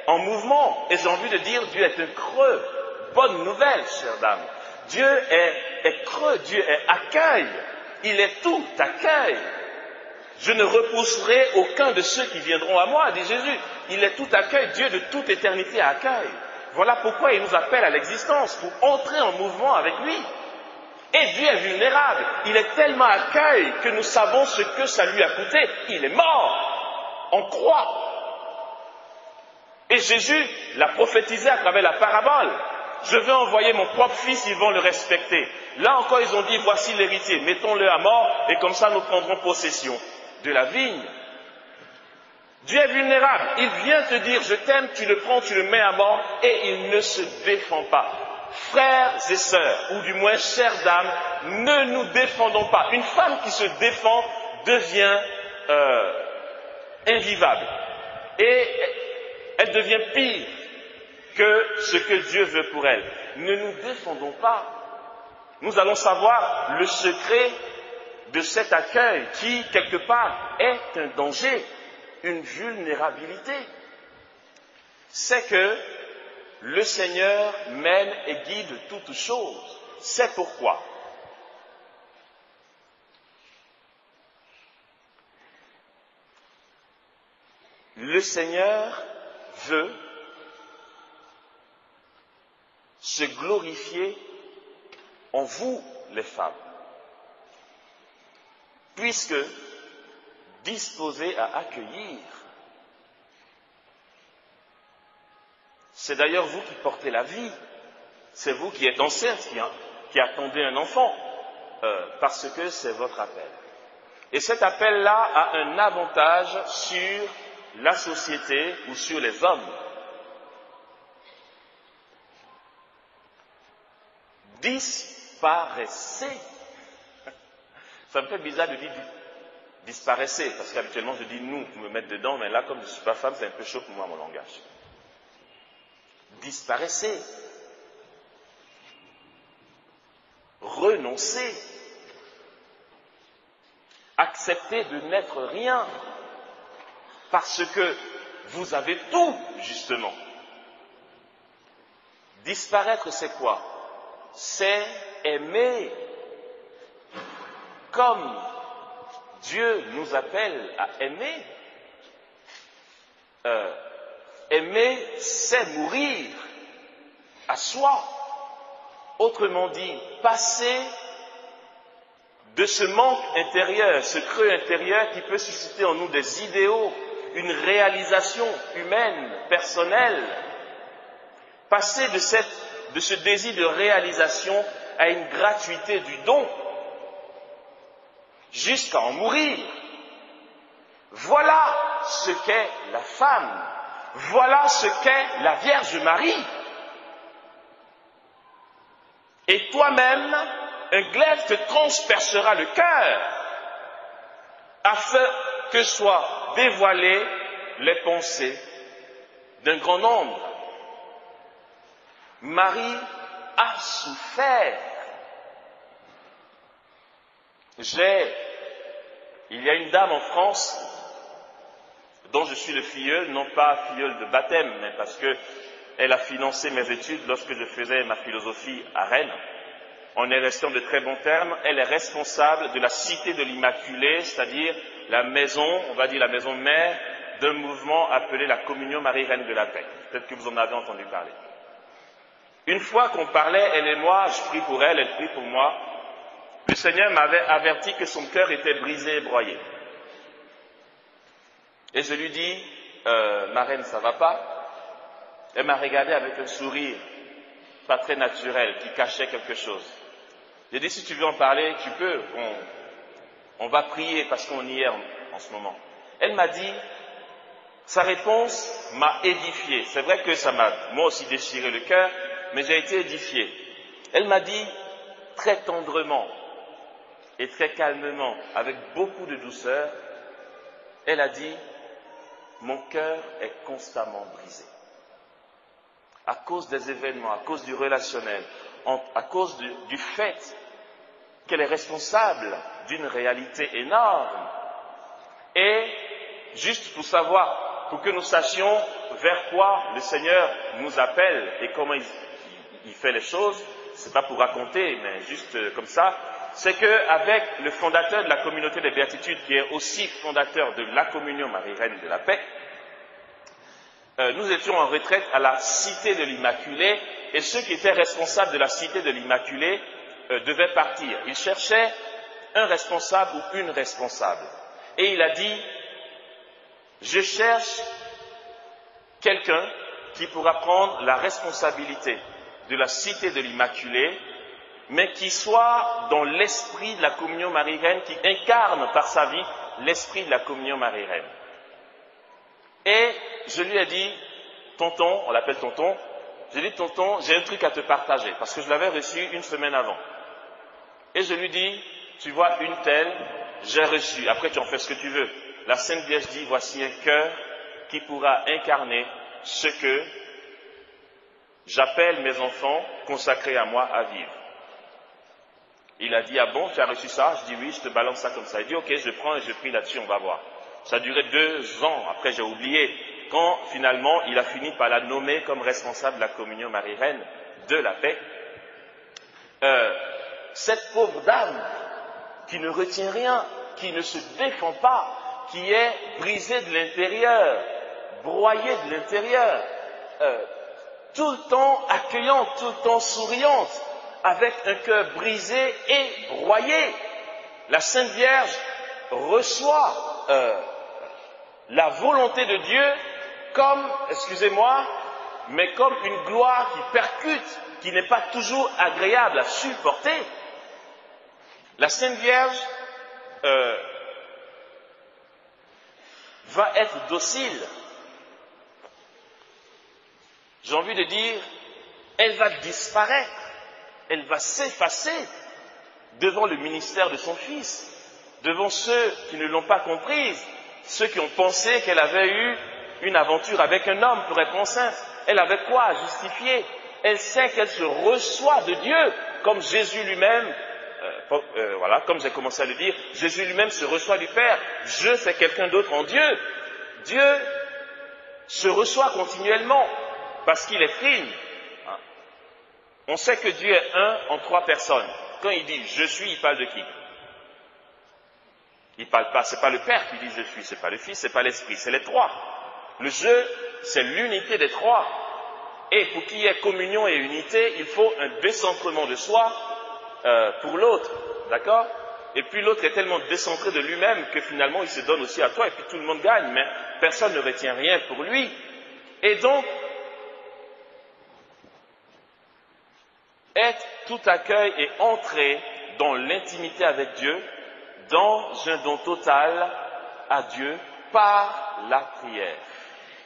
en mouvement. Et j'ai envie de dire, Dieu est un creux. Bonne nouvelle, chère dame. Dieu est creux. Dieu est accueil. Il est tout accueil. Je ne repousserai aucun de ceux qui viendront à moi, dit Jésus. Il est tout accueil, Dieu de toute éternité accueille. Voilà pourquoi il nous appelle à l'existence, pour entrer en mouvement avec lui. Et Dieu est vulnérable. Il est tellement accueil que nous savons ce que ça lui a coûté. Il est mort en croix. Et Jésus l'a prophétisé à travers la parabole. Je vais envoyer mon propre fils, ils vont le respecter. Là encore, ils ont dit, voici l'héritier, mettons-le à mort, et comme ça nous prendrons possession de la vigne. Dieu est vulnérable. Il vient te dire, je t'aime, tu le prends, tu le mets à mort, et il ne se défend pas. Frères et sœurs, ou du moins chères dames, ne nous défendons pas. Une femme qui se défend devient invivable. Et elle devient pire que ce que Dieu veut pour elle. Ne nous défendons pas. Nous allons savoir le secret de cet accueil qui, quelque part, est un danger, une vulnérabilité. C'est que le Seigneur mène et guide toutes choses. C'est pourquoi le Seigneur veut se glorifier en vous, les femmes, puisque disposées à accueillir. C'est d'ailleurs vous qui portez la vie, c'est vous qui êtes enceinte, qui attendez un enfant, parce que c'est votre appel. Et cet appel-là a un avantage sur la société ou sur les hommes. Disparaissez. Ça me fait bizarre de dire disparaissez, parce qu'habituellement je dis nous pour me mettre dedans, mais là comme je ne suis pas femme, c'est un peu chaud pour moi mon langage. Disparaissez. Renoncez. Acceptez de n'être rien, parce que vous avez tout, justement. Disparaître, c'est quoi? C'est aimer comme Dieu nous appelle à aimer. Aimer, c'est mourir à soi. Autrement dit, passer de ce manque intérieur, ce creux intérieur qui peut susciter en nous des idéaux, une réalisation humaine, personnelle, passer de ce désir de réalisation à une gratuité du don, jusqu'à en mourir. Voilà ce qu'est la femme. Voilà ce qu'est la Vierge Marie. Et toi-même, un glaive te transpercera le cœur, afin que soient dévoilées les pensées d'un grand nombre. Marie a souffert. Il y a une dame en France dont je suis le filleul, non pas filleul de baptême, mais parce qu'elle a financé mes études lorsque je faisais ma philosophie à Rennes. On est resté en de très bons termes. Elle est responsable de la Cité de l'Immaculée, c'est-à-dire la maison, on va dire la maison mère, d'un mouvement appelé la Communion Marie-Reine de la Paix. Peut-être que vous en avez entendu parler. Une fois qu'on parlait, elle et moi, je prie pour elle, elle prie pour moi. Le Seigneur m'avait averti que son cœur était brisé et broyé. Et je lui dis, ma reine, ça va pas? Elle m'a regardé avec un sourire, pas très naturel, qui cachait quelque chose. J'ai dit, si tu veux en parler, tu peux, on va prier parce qu'on y est en ce moment. Elle m'a dit, sa réponse m'a édifié. C'est vrai que ça m'a moi aussi déchiré le cœur, mais j'ai été édifié. Elle m'a dit, très tendrement et très calmement, avec beaucoup de douceur, elle a dit, mon cœur est constamment brisé. À cause des événements, à cause du relationnel, à cause du fait qu'elle est responsable d'une réalité énorme. Et juste pour savoir, pour que nous sachions vers quoi le Seigneur nous appelle et comment il fait les choses, c'est pas pour raconter, mais juste comme ça, c'est qu'avec le fondateur de la communauté des béatitudes, qui est aussi fondateur de la communion Marie-Reine de la Paix, nous étions en retraite à la Cité de l'Immaculée, et ceux qui étaient responsables de la Cité de l'Immaculée devaient partir. Ils cherchaient un responsable ou une responsable. Et il a dit, je cherche quelqu'un qui pourra prendre la responsabilité de la Cité de l'Immaculée, mais qui soit dans l'esprit de la communion Marie-Reine, qui incarne par sa vie l'esprit de la communion Marie-Reine. Et je lui ai dit, tonton, on l'appelle tonton, j'ai dit, tonton, j'ai un truc à te partager, parce que je l'avais reçu une semaine avant. Et je lui dis, tu vois, une telle, j'ai reçu, après tu en fais ce que tu veux. La Sainte Vierge dit, voici un cœur qui pourra incarner ce que j'appelle mes enfants consacrés à moi à vivre. Il a dit, ah bon, tu as reçu ça? Je dis oui, je te balance ça comme ça. Il dit, ok, je prends et je prie là-dessus, on va voir. Ça a duré 2 ans, après j'ai oublié, quand finalement il a fini par la nommer comme responsable de la communion Marie-Reine de la Paix. Cette pauvre dame qui ne retient rien, qui ne se défend pas, qui est brisée de l'intérieur, broyée de l'intérieur, tout le temps accueillante, tout le temps souriante, avec un cœur brisé et broyé. La Sainte Vierge reçoit la volonté de Dieu comme, excusez-moi, mais comme une gloire qui percute, qui n'est pas toujours agréable à supporter. La Sainte Vierge va être docile. J'ai envie de dire, elle va disparaître, elle va s'effacer devant le ministère de son Fils, devant ceux qui ne l'ont pas comprise, ceux qui ont pensé qu'elle avait eu une aventure avec un homme pour être enceinte. Elle avait quoi à justifier? Elle sait qu'elle se reçoit de Dieu, comme Jésus lui-même, voilà, comme j'ai commencé à le dire, Jésus lui-même se reçoit du Père. Je, c'est quelqu'un d'autre en Dieu. Dieu se reçoit continuellement, parce qu'il est trine. On sait que Dieu est un en 3 personnes. Quand il dit « je suis », il parle de qui? Il parle pas, c'est pas le Père qui dit « je suis », c'est pas le Fils, c'est pas l'Esprit, c'est les 3. Le je, c'est l'unité des 3. Et pour qu'il y ait communion et unité, il faut un décentrement de soi pour l'autre, d'accord? Et puis l'autre est tellement décentré de lui-même que finalement il se donne aussi à toi et puis tout le monde gagne, mais personne ne retient rien pour lui. Et donc, être tout accueil et entrer dans l'intimité avec Dieu, dans un don total à Dieu par la prière.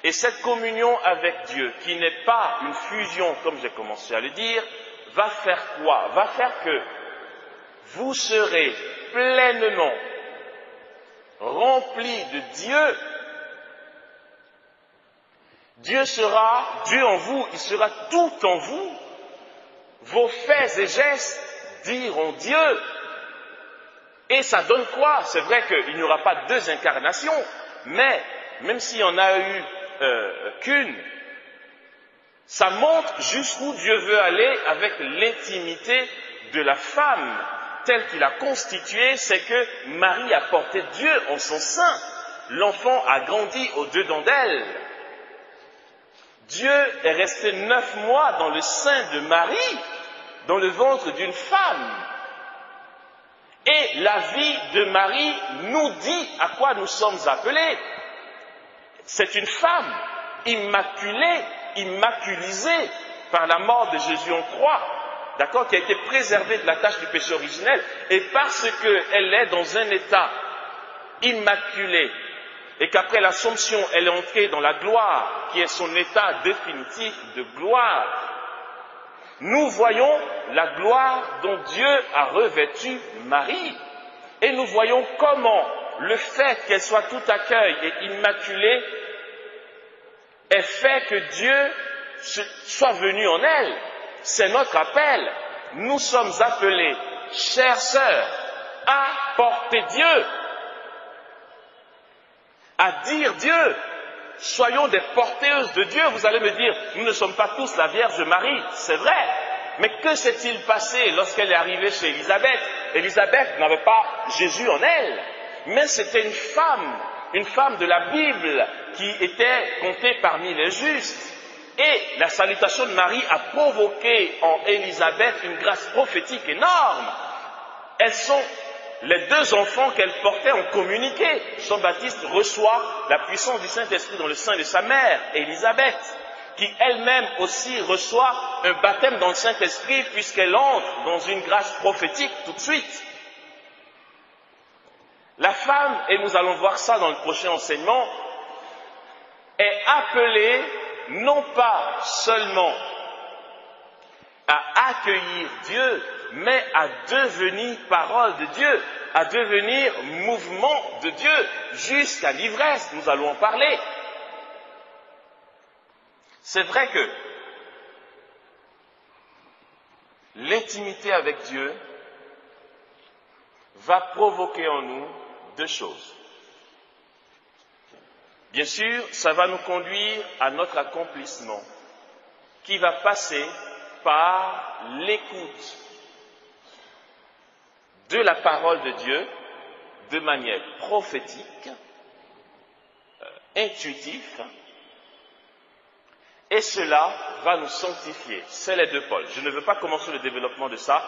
Et cette communion avec Dieu, qui n'est pas une fusion, comme j'ai commencé à le dire, va faire quoi? Va faire que vous serez pleinement remplis de Dieu. Dieu sera Dieu en vous, il sera tout en vous. Vos faits et gestes diront Dieu. Et ça donne quoi? C'est vrai qu'il n'y aura pas deux incarnations, mais même s'il y en a eu qu'une, ça montre jusqu'où Dieu veut aller avec l'intimité de la femme telle qu'il a constituée. C'est que Marie a porté Dieu en son sein. L'enfant a grandi au-dedans d'elle. Dieu est resté 9 mois dans le sein de Marie, dans le ventre d'une femme. Et la vie de Marie nous dit à quoi nous sommes appelés. C'est une femme immaculée, immaculisée par la mort de Jésus en croix, d'accord, qui a été préservée de la tâche du péché originel. Et parce qu'elle est dans un état immaculé, et qu'après l'Assomption, elle est entrée dans la gloire, qui est son état définitif de gloire, nous voyons la gloire dont Dieu a revêtu Marie. Et nous voyons comment le fait qu'elle soit tout accueil et immaculée est fait que Dieu soit venu en elle. C'est notre appel. Nous sommes appelés, chères sœurs, à porter Dieu, à dire Dieu. Soyons des porteuses de Dieu. Vous allez me dire, nous ne sommes pas tous la Vierge Marie. C'est vrai. Mais que s'est-il passé lorsqu'elle est arrivée chez Élisabeth? Élisabeth n'avait pas Jésus en elle, mais c'était une femme de la Bible qui était comptée parmi les justes. Et la salutation de Marie a provoqué en Élisabeth une grâce prophétique énorme. Les deux enfants qu'elle portait ont communiqué. Jean-Baptiste reçoit la puissance du Saint-Esprit dans le sein de sa mère, Élisabeth, qui elle-même aussi reçoit un baptême dans le Saint-Esprit puisqu'elle entre dans une grâce prophétique tout de suite. La femme, et nous allons voir ça dans le prochain enseignement, est appelée non pas seulement à accueillir Dieu, mais à devenir parole de Dieu, à devenir mouvement de Dieu, jusqu'à l'ivresse. Nous allons en parler. C'est vrai que l'intimité avec Dieu va provoquer en nous deux choses. Bien sûr, ça va nous conduire à notre accomplissement, qui va passer par l'écoute de la parole de Dieu de manière prophétique, intuitive, et cela va nous sanctifier. C'est les deux pôles. Je ne veux pas commencer le développement de ça,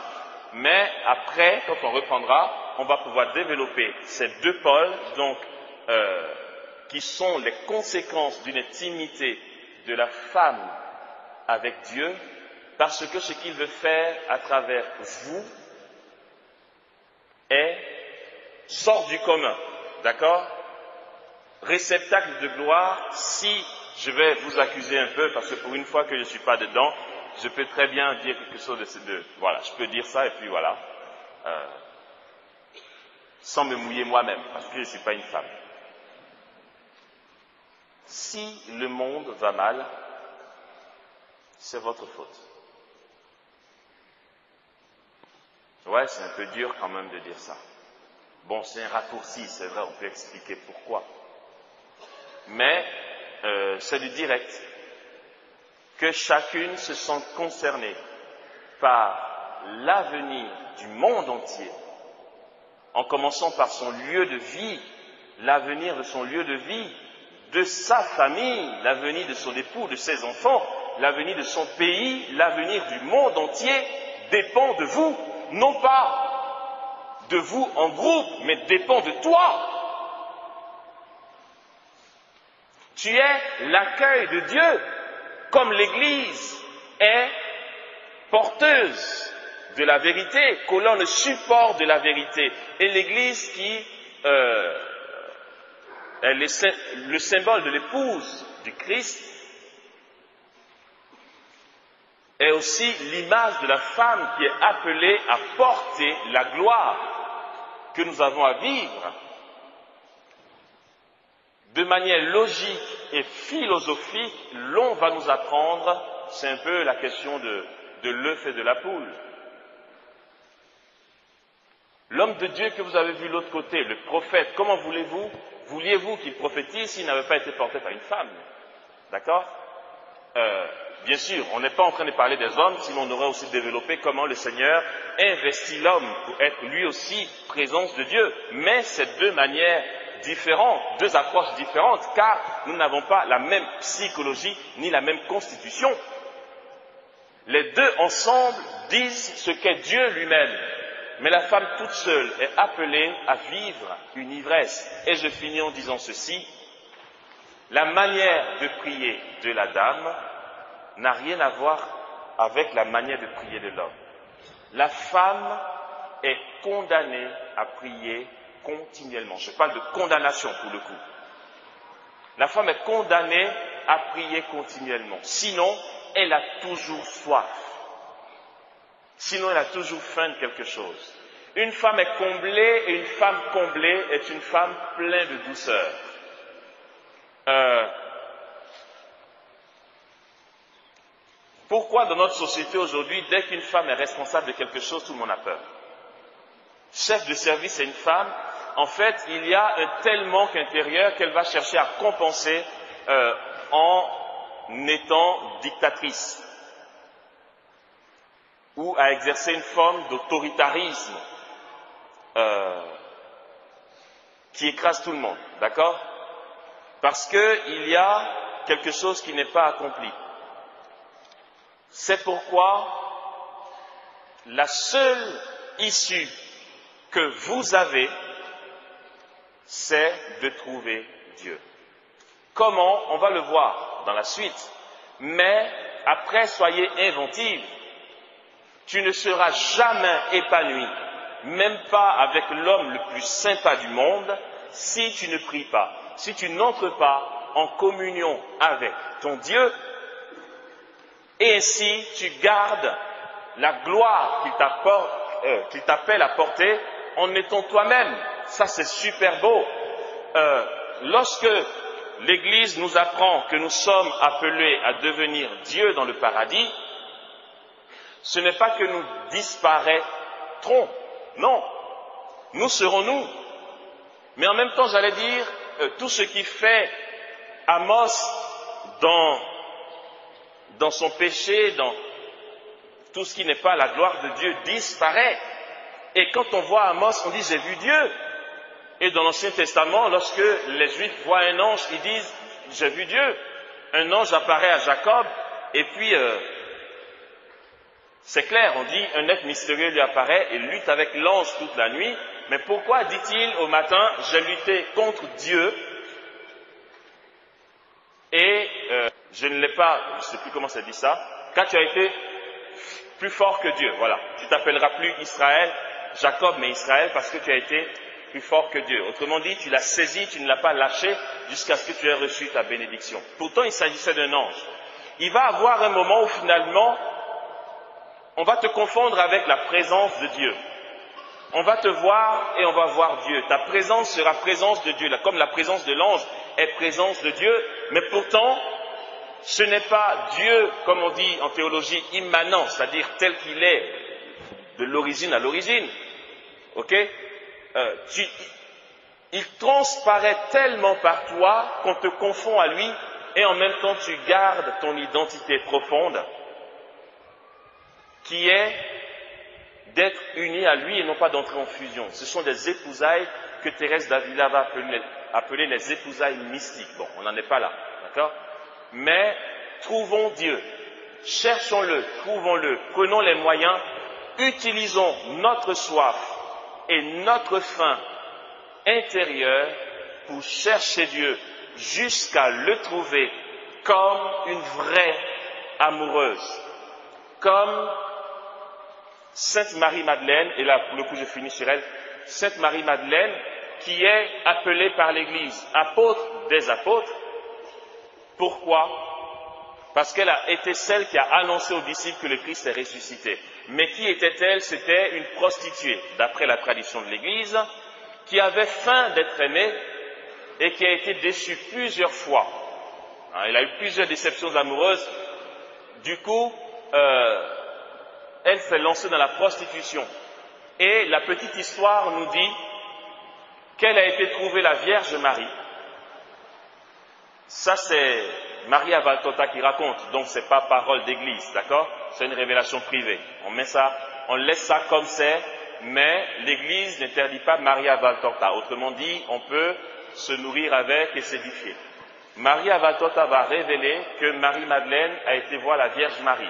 mais après, quand on reprendra, on va pouvoir développer ces deux pôles, donc, qui sont les conséquences d'une intimité de la femme avec Dieu, parce que ce qu'il veut faire à travers vous sort du commun, d'accord? Réceptacle de gloire. Si je vais vous accuser un peu, parce que pour une fois que je ne suis pas dedans, je peux très bien dire quelque chose de ces deux. Voilà, je peux dire ça et puis voilà, sans me mouiller moi-même, parce que je ne suis pas une femme. Si le monde va mal, c'est votre faute. Ouais, c'est un peu dur quand même de dire ça. Bon, c'est un raccourci, c'est vrai, on peut expliquer pourquoi. Mais c'est du direct. Que chacune se sente concernée par l'avenir du monde entier, en commençant par son lieu de vie, l'avenir de son lieu de vie, de sa famille, l'avenir de son époux, de ses enfants, l'avenir de son pays, l'avenir du monde entier dépend de vous, non pas de vous en groupe, mais dépend de toi. Tu es l'accueil de Dieu, comme l'Église est porteuse de la vérité, collant le support de la vérité. Et l'Église qui est le symbole de l'épouse du Christ est aussi l'image de la femme qui est appelée à porter la gloire que nous avons à vivre. De manière logique et philosophique, l'on va nous apprendre, c'est un peu la question de l'œuf et de la poule. L'homme de Dieu que vous avez vu de l'autre côté, le prophète, comment vouliez-vous qu'il prophétise s'il n'avait pas été porté par une femme? D'accord? Bien sûr, on n'est pas en train de parler des hommes, sinon on aurait aussi développé comment le Seigneur investit l'homme pour être lui aussi présence de Dieu. Mais c'est deux manières différentes, deux approches différentes, car nous n'avons pas la même psychologie ni la même constitution. Les deux ensemble disent ce qu'est Dieu lui-même. Mais la femme toute seule est appelée à vivre une ivresse. Et je finis en disant ceci. La manière de prier de la dame n'a rien à voir avec la manière de prier de l'homme. La femme est condamnée à prier continuellement. Je parle de condamnation pour le coup. La femme est condamnée à prier continuellement. Sinon, elle a toujours soif. Sinon, elle a toujours faim de quelque chose. Une femme est comblée et une femme comblée est une femme pleine de douceur. Pourquoi dans notre société aujourd'hui, dès qu'une femme est responsable de quelque chose, tout le monde a peur? Chef de service est une femme, en fait, il y a un tel manque intérieur qu'elle va chercher à compenser en étant dictatrice ou à exercer une forme d'autoritarisme qui écrase tout le monde, d'accord? Parce qu'il y a quelque chose qui n'est pas accompli. C'est pourquoi la seule issue que vous avez, c'est de trouver Dieu. Comment? On va le voir dans la suite. Mais après, soyez inventifs. Tu ne seras jamais épanoui, même pas avec l'homme le plus sympa du monde, si tu ne pries pas, si tu n'entres pas en communion avec ton Dieu, et ainsi tu gardes la gloire qu'il t'appelle à porter en étant toi-même. Ça, c'est super beau. Lorsque l'Église nous apprend que nous sommes appelés à devenir Dieu dans le paradis, ce n'est pas que nous disparaîtrons, non, nous serons nous. Mais en même temps, j'allais dire, tout ce qui fait Amos dans son péché, dans tout ce qui n'est pas la gloire de Dieu, disparaît. Et quand on voit Amos, on dit « j'ai vu Dieu ». Et dans l'Ancien Testament, lorsque les Juifs voient un ange, ils disent « j'ai vu Dieu ». Un ange apparaît à Jacob, et puis c'est clair, on dit un être mystérieux lui apparaît et lutte avec l'ange toute la nuit. Mais pourquoi dit-il au matin « j'ai lutté contre Dieu » et je ne l'ai pas, je ne sais plus comment ça dit ça, car tu as été plus fort que Dieu. Voilà, tu t'appelleras plus Israël, Jacob, mais Israël, parce que tu as été plus fort que Dieu. Autrement dit, tu l'as saisi, tu ne l'as pas lâché jusqu'à ce que tu aies reçu ta bénédiction. Pourtant, il s'agissait d'un ange. Il va avoir un moment où finalement, on va te confondre avec la présence de Dieu. On va te voir et on va voir Dieu. Ta présence sera présence de Dieu, comme la présence de l'ange est présence de Dieu, mais pourtant, ce n'est pas Dieu, comme on dit en théologie, immanent, c'est-à-dire tel qu'il est de l'origine à l'origine. Ok? Il transparaît tellement par toi qu'on te confond à lui et en même temps tu gardes ton identité profonde qui est d'être uni à lui et non pas d'entrer en fusion. Ce sont des épousailles que Thérèse d'Avila va appeler les épousailles mystiques. Bon, on n'en est pas là, d'accord? Mais trouvons Dieu, cherchons-le, trouvons-le, prenons les moyens, utilisons notre soif et notre faim intérieure pour chercher Dieu jusqu'à le trouver comme une vraie amoureuse, comme Sainte Marie-Madeleine, et là pour le coup je finis sur elle, Sainte Marie-Madeleine qui est appelée par l'Église apôtre des apôtres. Pourquoi? Parce qu'elle a été celle qui a annoncé aux disciples que le Christ est ressuscité. Mais qui était-elle? C'était une prostituée, d'après la tradition de l'Église, qui avait faim d'être aimée et qui a été déçue plusieurs fois. Elle a eu plusieurs déceptions amoureuses. Du coup, elle s'est lancée dans la prostitution. Et la petite histoire nous dit qu'elle a été trouvée la Vierge Marie. Ça, c'est Maria Valtorta qui raconte, donc c'est pas parole d'église, d'accord? C'est une révélation privée. On laisse ça comme c'est, mais l'église n'interdit pas Maria Valtorta. Autrement dit, on peut se nourrir avec et s'édifier. Maria Valtorta va révéler que Marie-Madeleine a été voir la Vierge Marie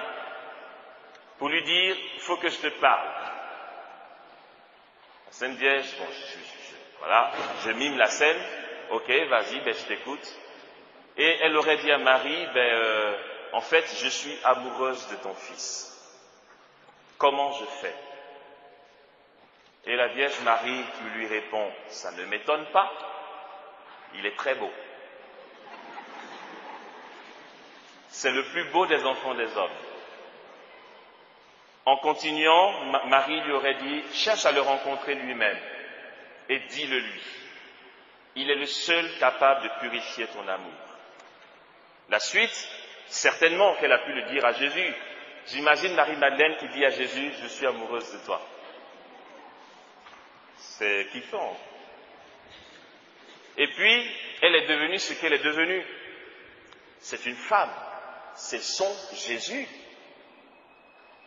pour lui dire, il faut que je te parle. La Sainte Vierge, bon, voilà, je mime la scène, ok, vas-y, je t'écoute. Et elle aurait dit à Marie, en fait, je suis amoureuse de ton fils. Comment je fais? Et la Vierge Marie qui lui répond, ça ne m'étonne pas, il est très beau. C'est le plus beau des enfants des hommes. En continuant, Marie lui aurait dit, cherche à le rencontrer lui-même et dis-le lui. Il est le seul capable de purifier ton amour. La suite, certainement qu'elle a pu le dire à Jésus. J'imagine Marie-Madeleine qui dit à Jésus, je suis amoureuse de toi. C'est kiffant. Et puis, elle est devenue ce qu'elle est devenue. C'est une femme. C'est son Jésus.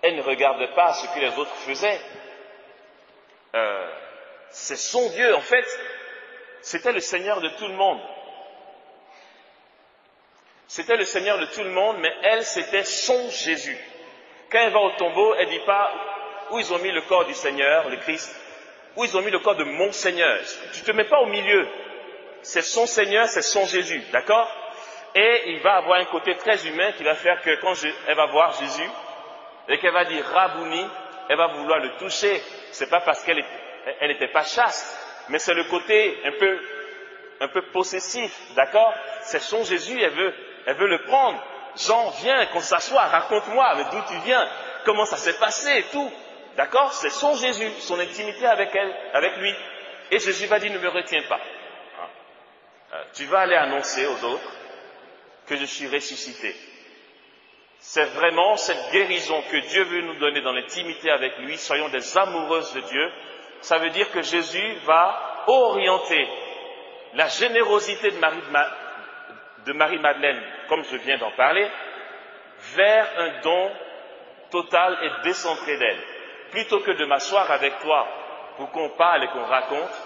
Elle ne regarde pas ce que les autres faisaient. C'est son Dieu. En fait, c'était le Seigneur de tout le monde. C'était le Seigneur de tout le monde, mais elle, c'était son Jésus. Quand elle va au tombeau, elle ne dit pas où ils ont mis le corps du Seigneur, le Christ, où ils ont mis le corps de mon Seigneur. Tu ne te mets pas au milieu. C'est son Seigneur, c'est son Jésus, d'accord? Et il va avoir un côté très humain qui va faire que quand elle va voir Jésus et qu'elle va dire Rabouni, elle va vouloir le toucher. C'est pas parce qu'elle n'était pas chaste, mais c'est le côté un peu possessif, d'accord? C'est son Jésus, elle veut le prendre. Jean, viens, qu'on s'assoie, raconte-moi, mais d'où tu viens, comment ça s'est passé et tout. D'accord? C'est son Jésus, son intimité avec elle, avec lui. Et Jésus va dire, ne me retiens pas. Tu vas aller annoncer aux autres que je suis ressuscité. C'est vraiment cette guérison que Dieu veut nous donner dans l'intimité avec lui. Soyons des amoureuses de Dieu. Ça veut dire que Jésus va orienter la générosité de Marie-Madeleine, comme je viens d'en parler, vers un don total et décentré d'elle. Plutôt que de m'asseoir avec toi pour qu'on parle et qu'on raconte,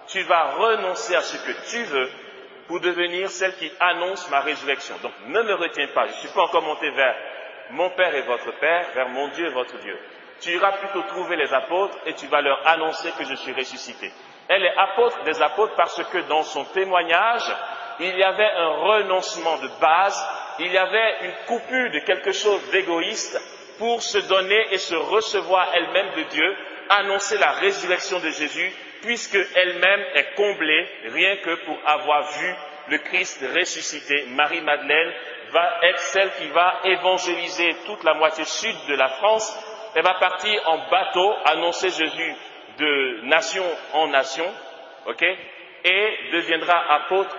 tu vas renoncer à ce que tu veux pour devenir celle qui annonce ma résurrection. Donc ne me retiens pas, je ne suis pas encore monté vers mon Père et votre Père, vers mon Dieu et votre Dieu. Tu iras plutôt trouver les apôtres et tu vas leur annoncer que je suis ressuscité. Elle est apôtre des apôtres parce que dans son témoignage, il y avait un renoncement de base, il y avait une coupure de quelque chose d'égoïste pour se donner et se recevoir elle-même de Dieu, annoncer la résurrection de Jésus, puisque elle-même est comblée rien que pour avoir vu le Christ ressuscité. Marie-Madeleine va être celle qui va évangéliser toute la moitié sud de la France. Elle va partir en bateau, annoncer Jésus de nation en nation, ok, et deviendra apôtre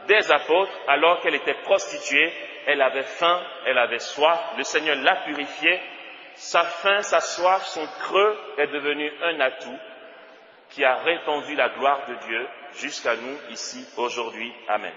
des apôtres alors qu'elle était prostituée. Elle avait faim, elle avait soif, le Seigneur l'a purifiée. Sa faim, sa soif, son creux est devenu un atout qui a répandu la gloire de Dieu jusqu'à nous ici aujourd'hui. Amen.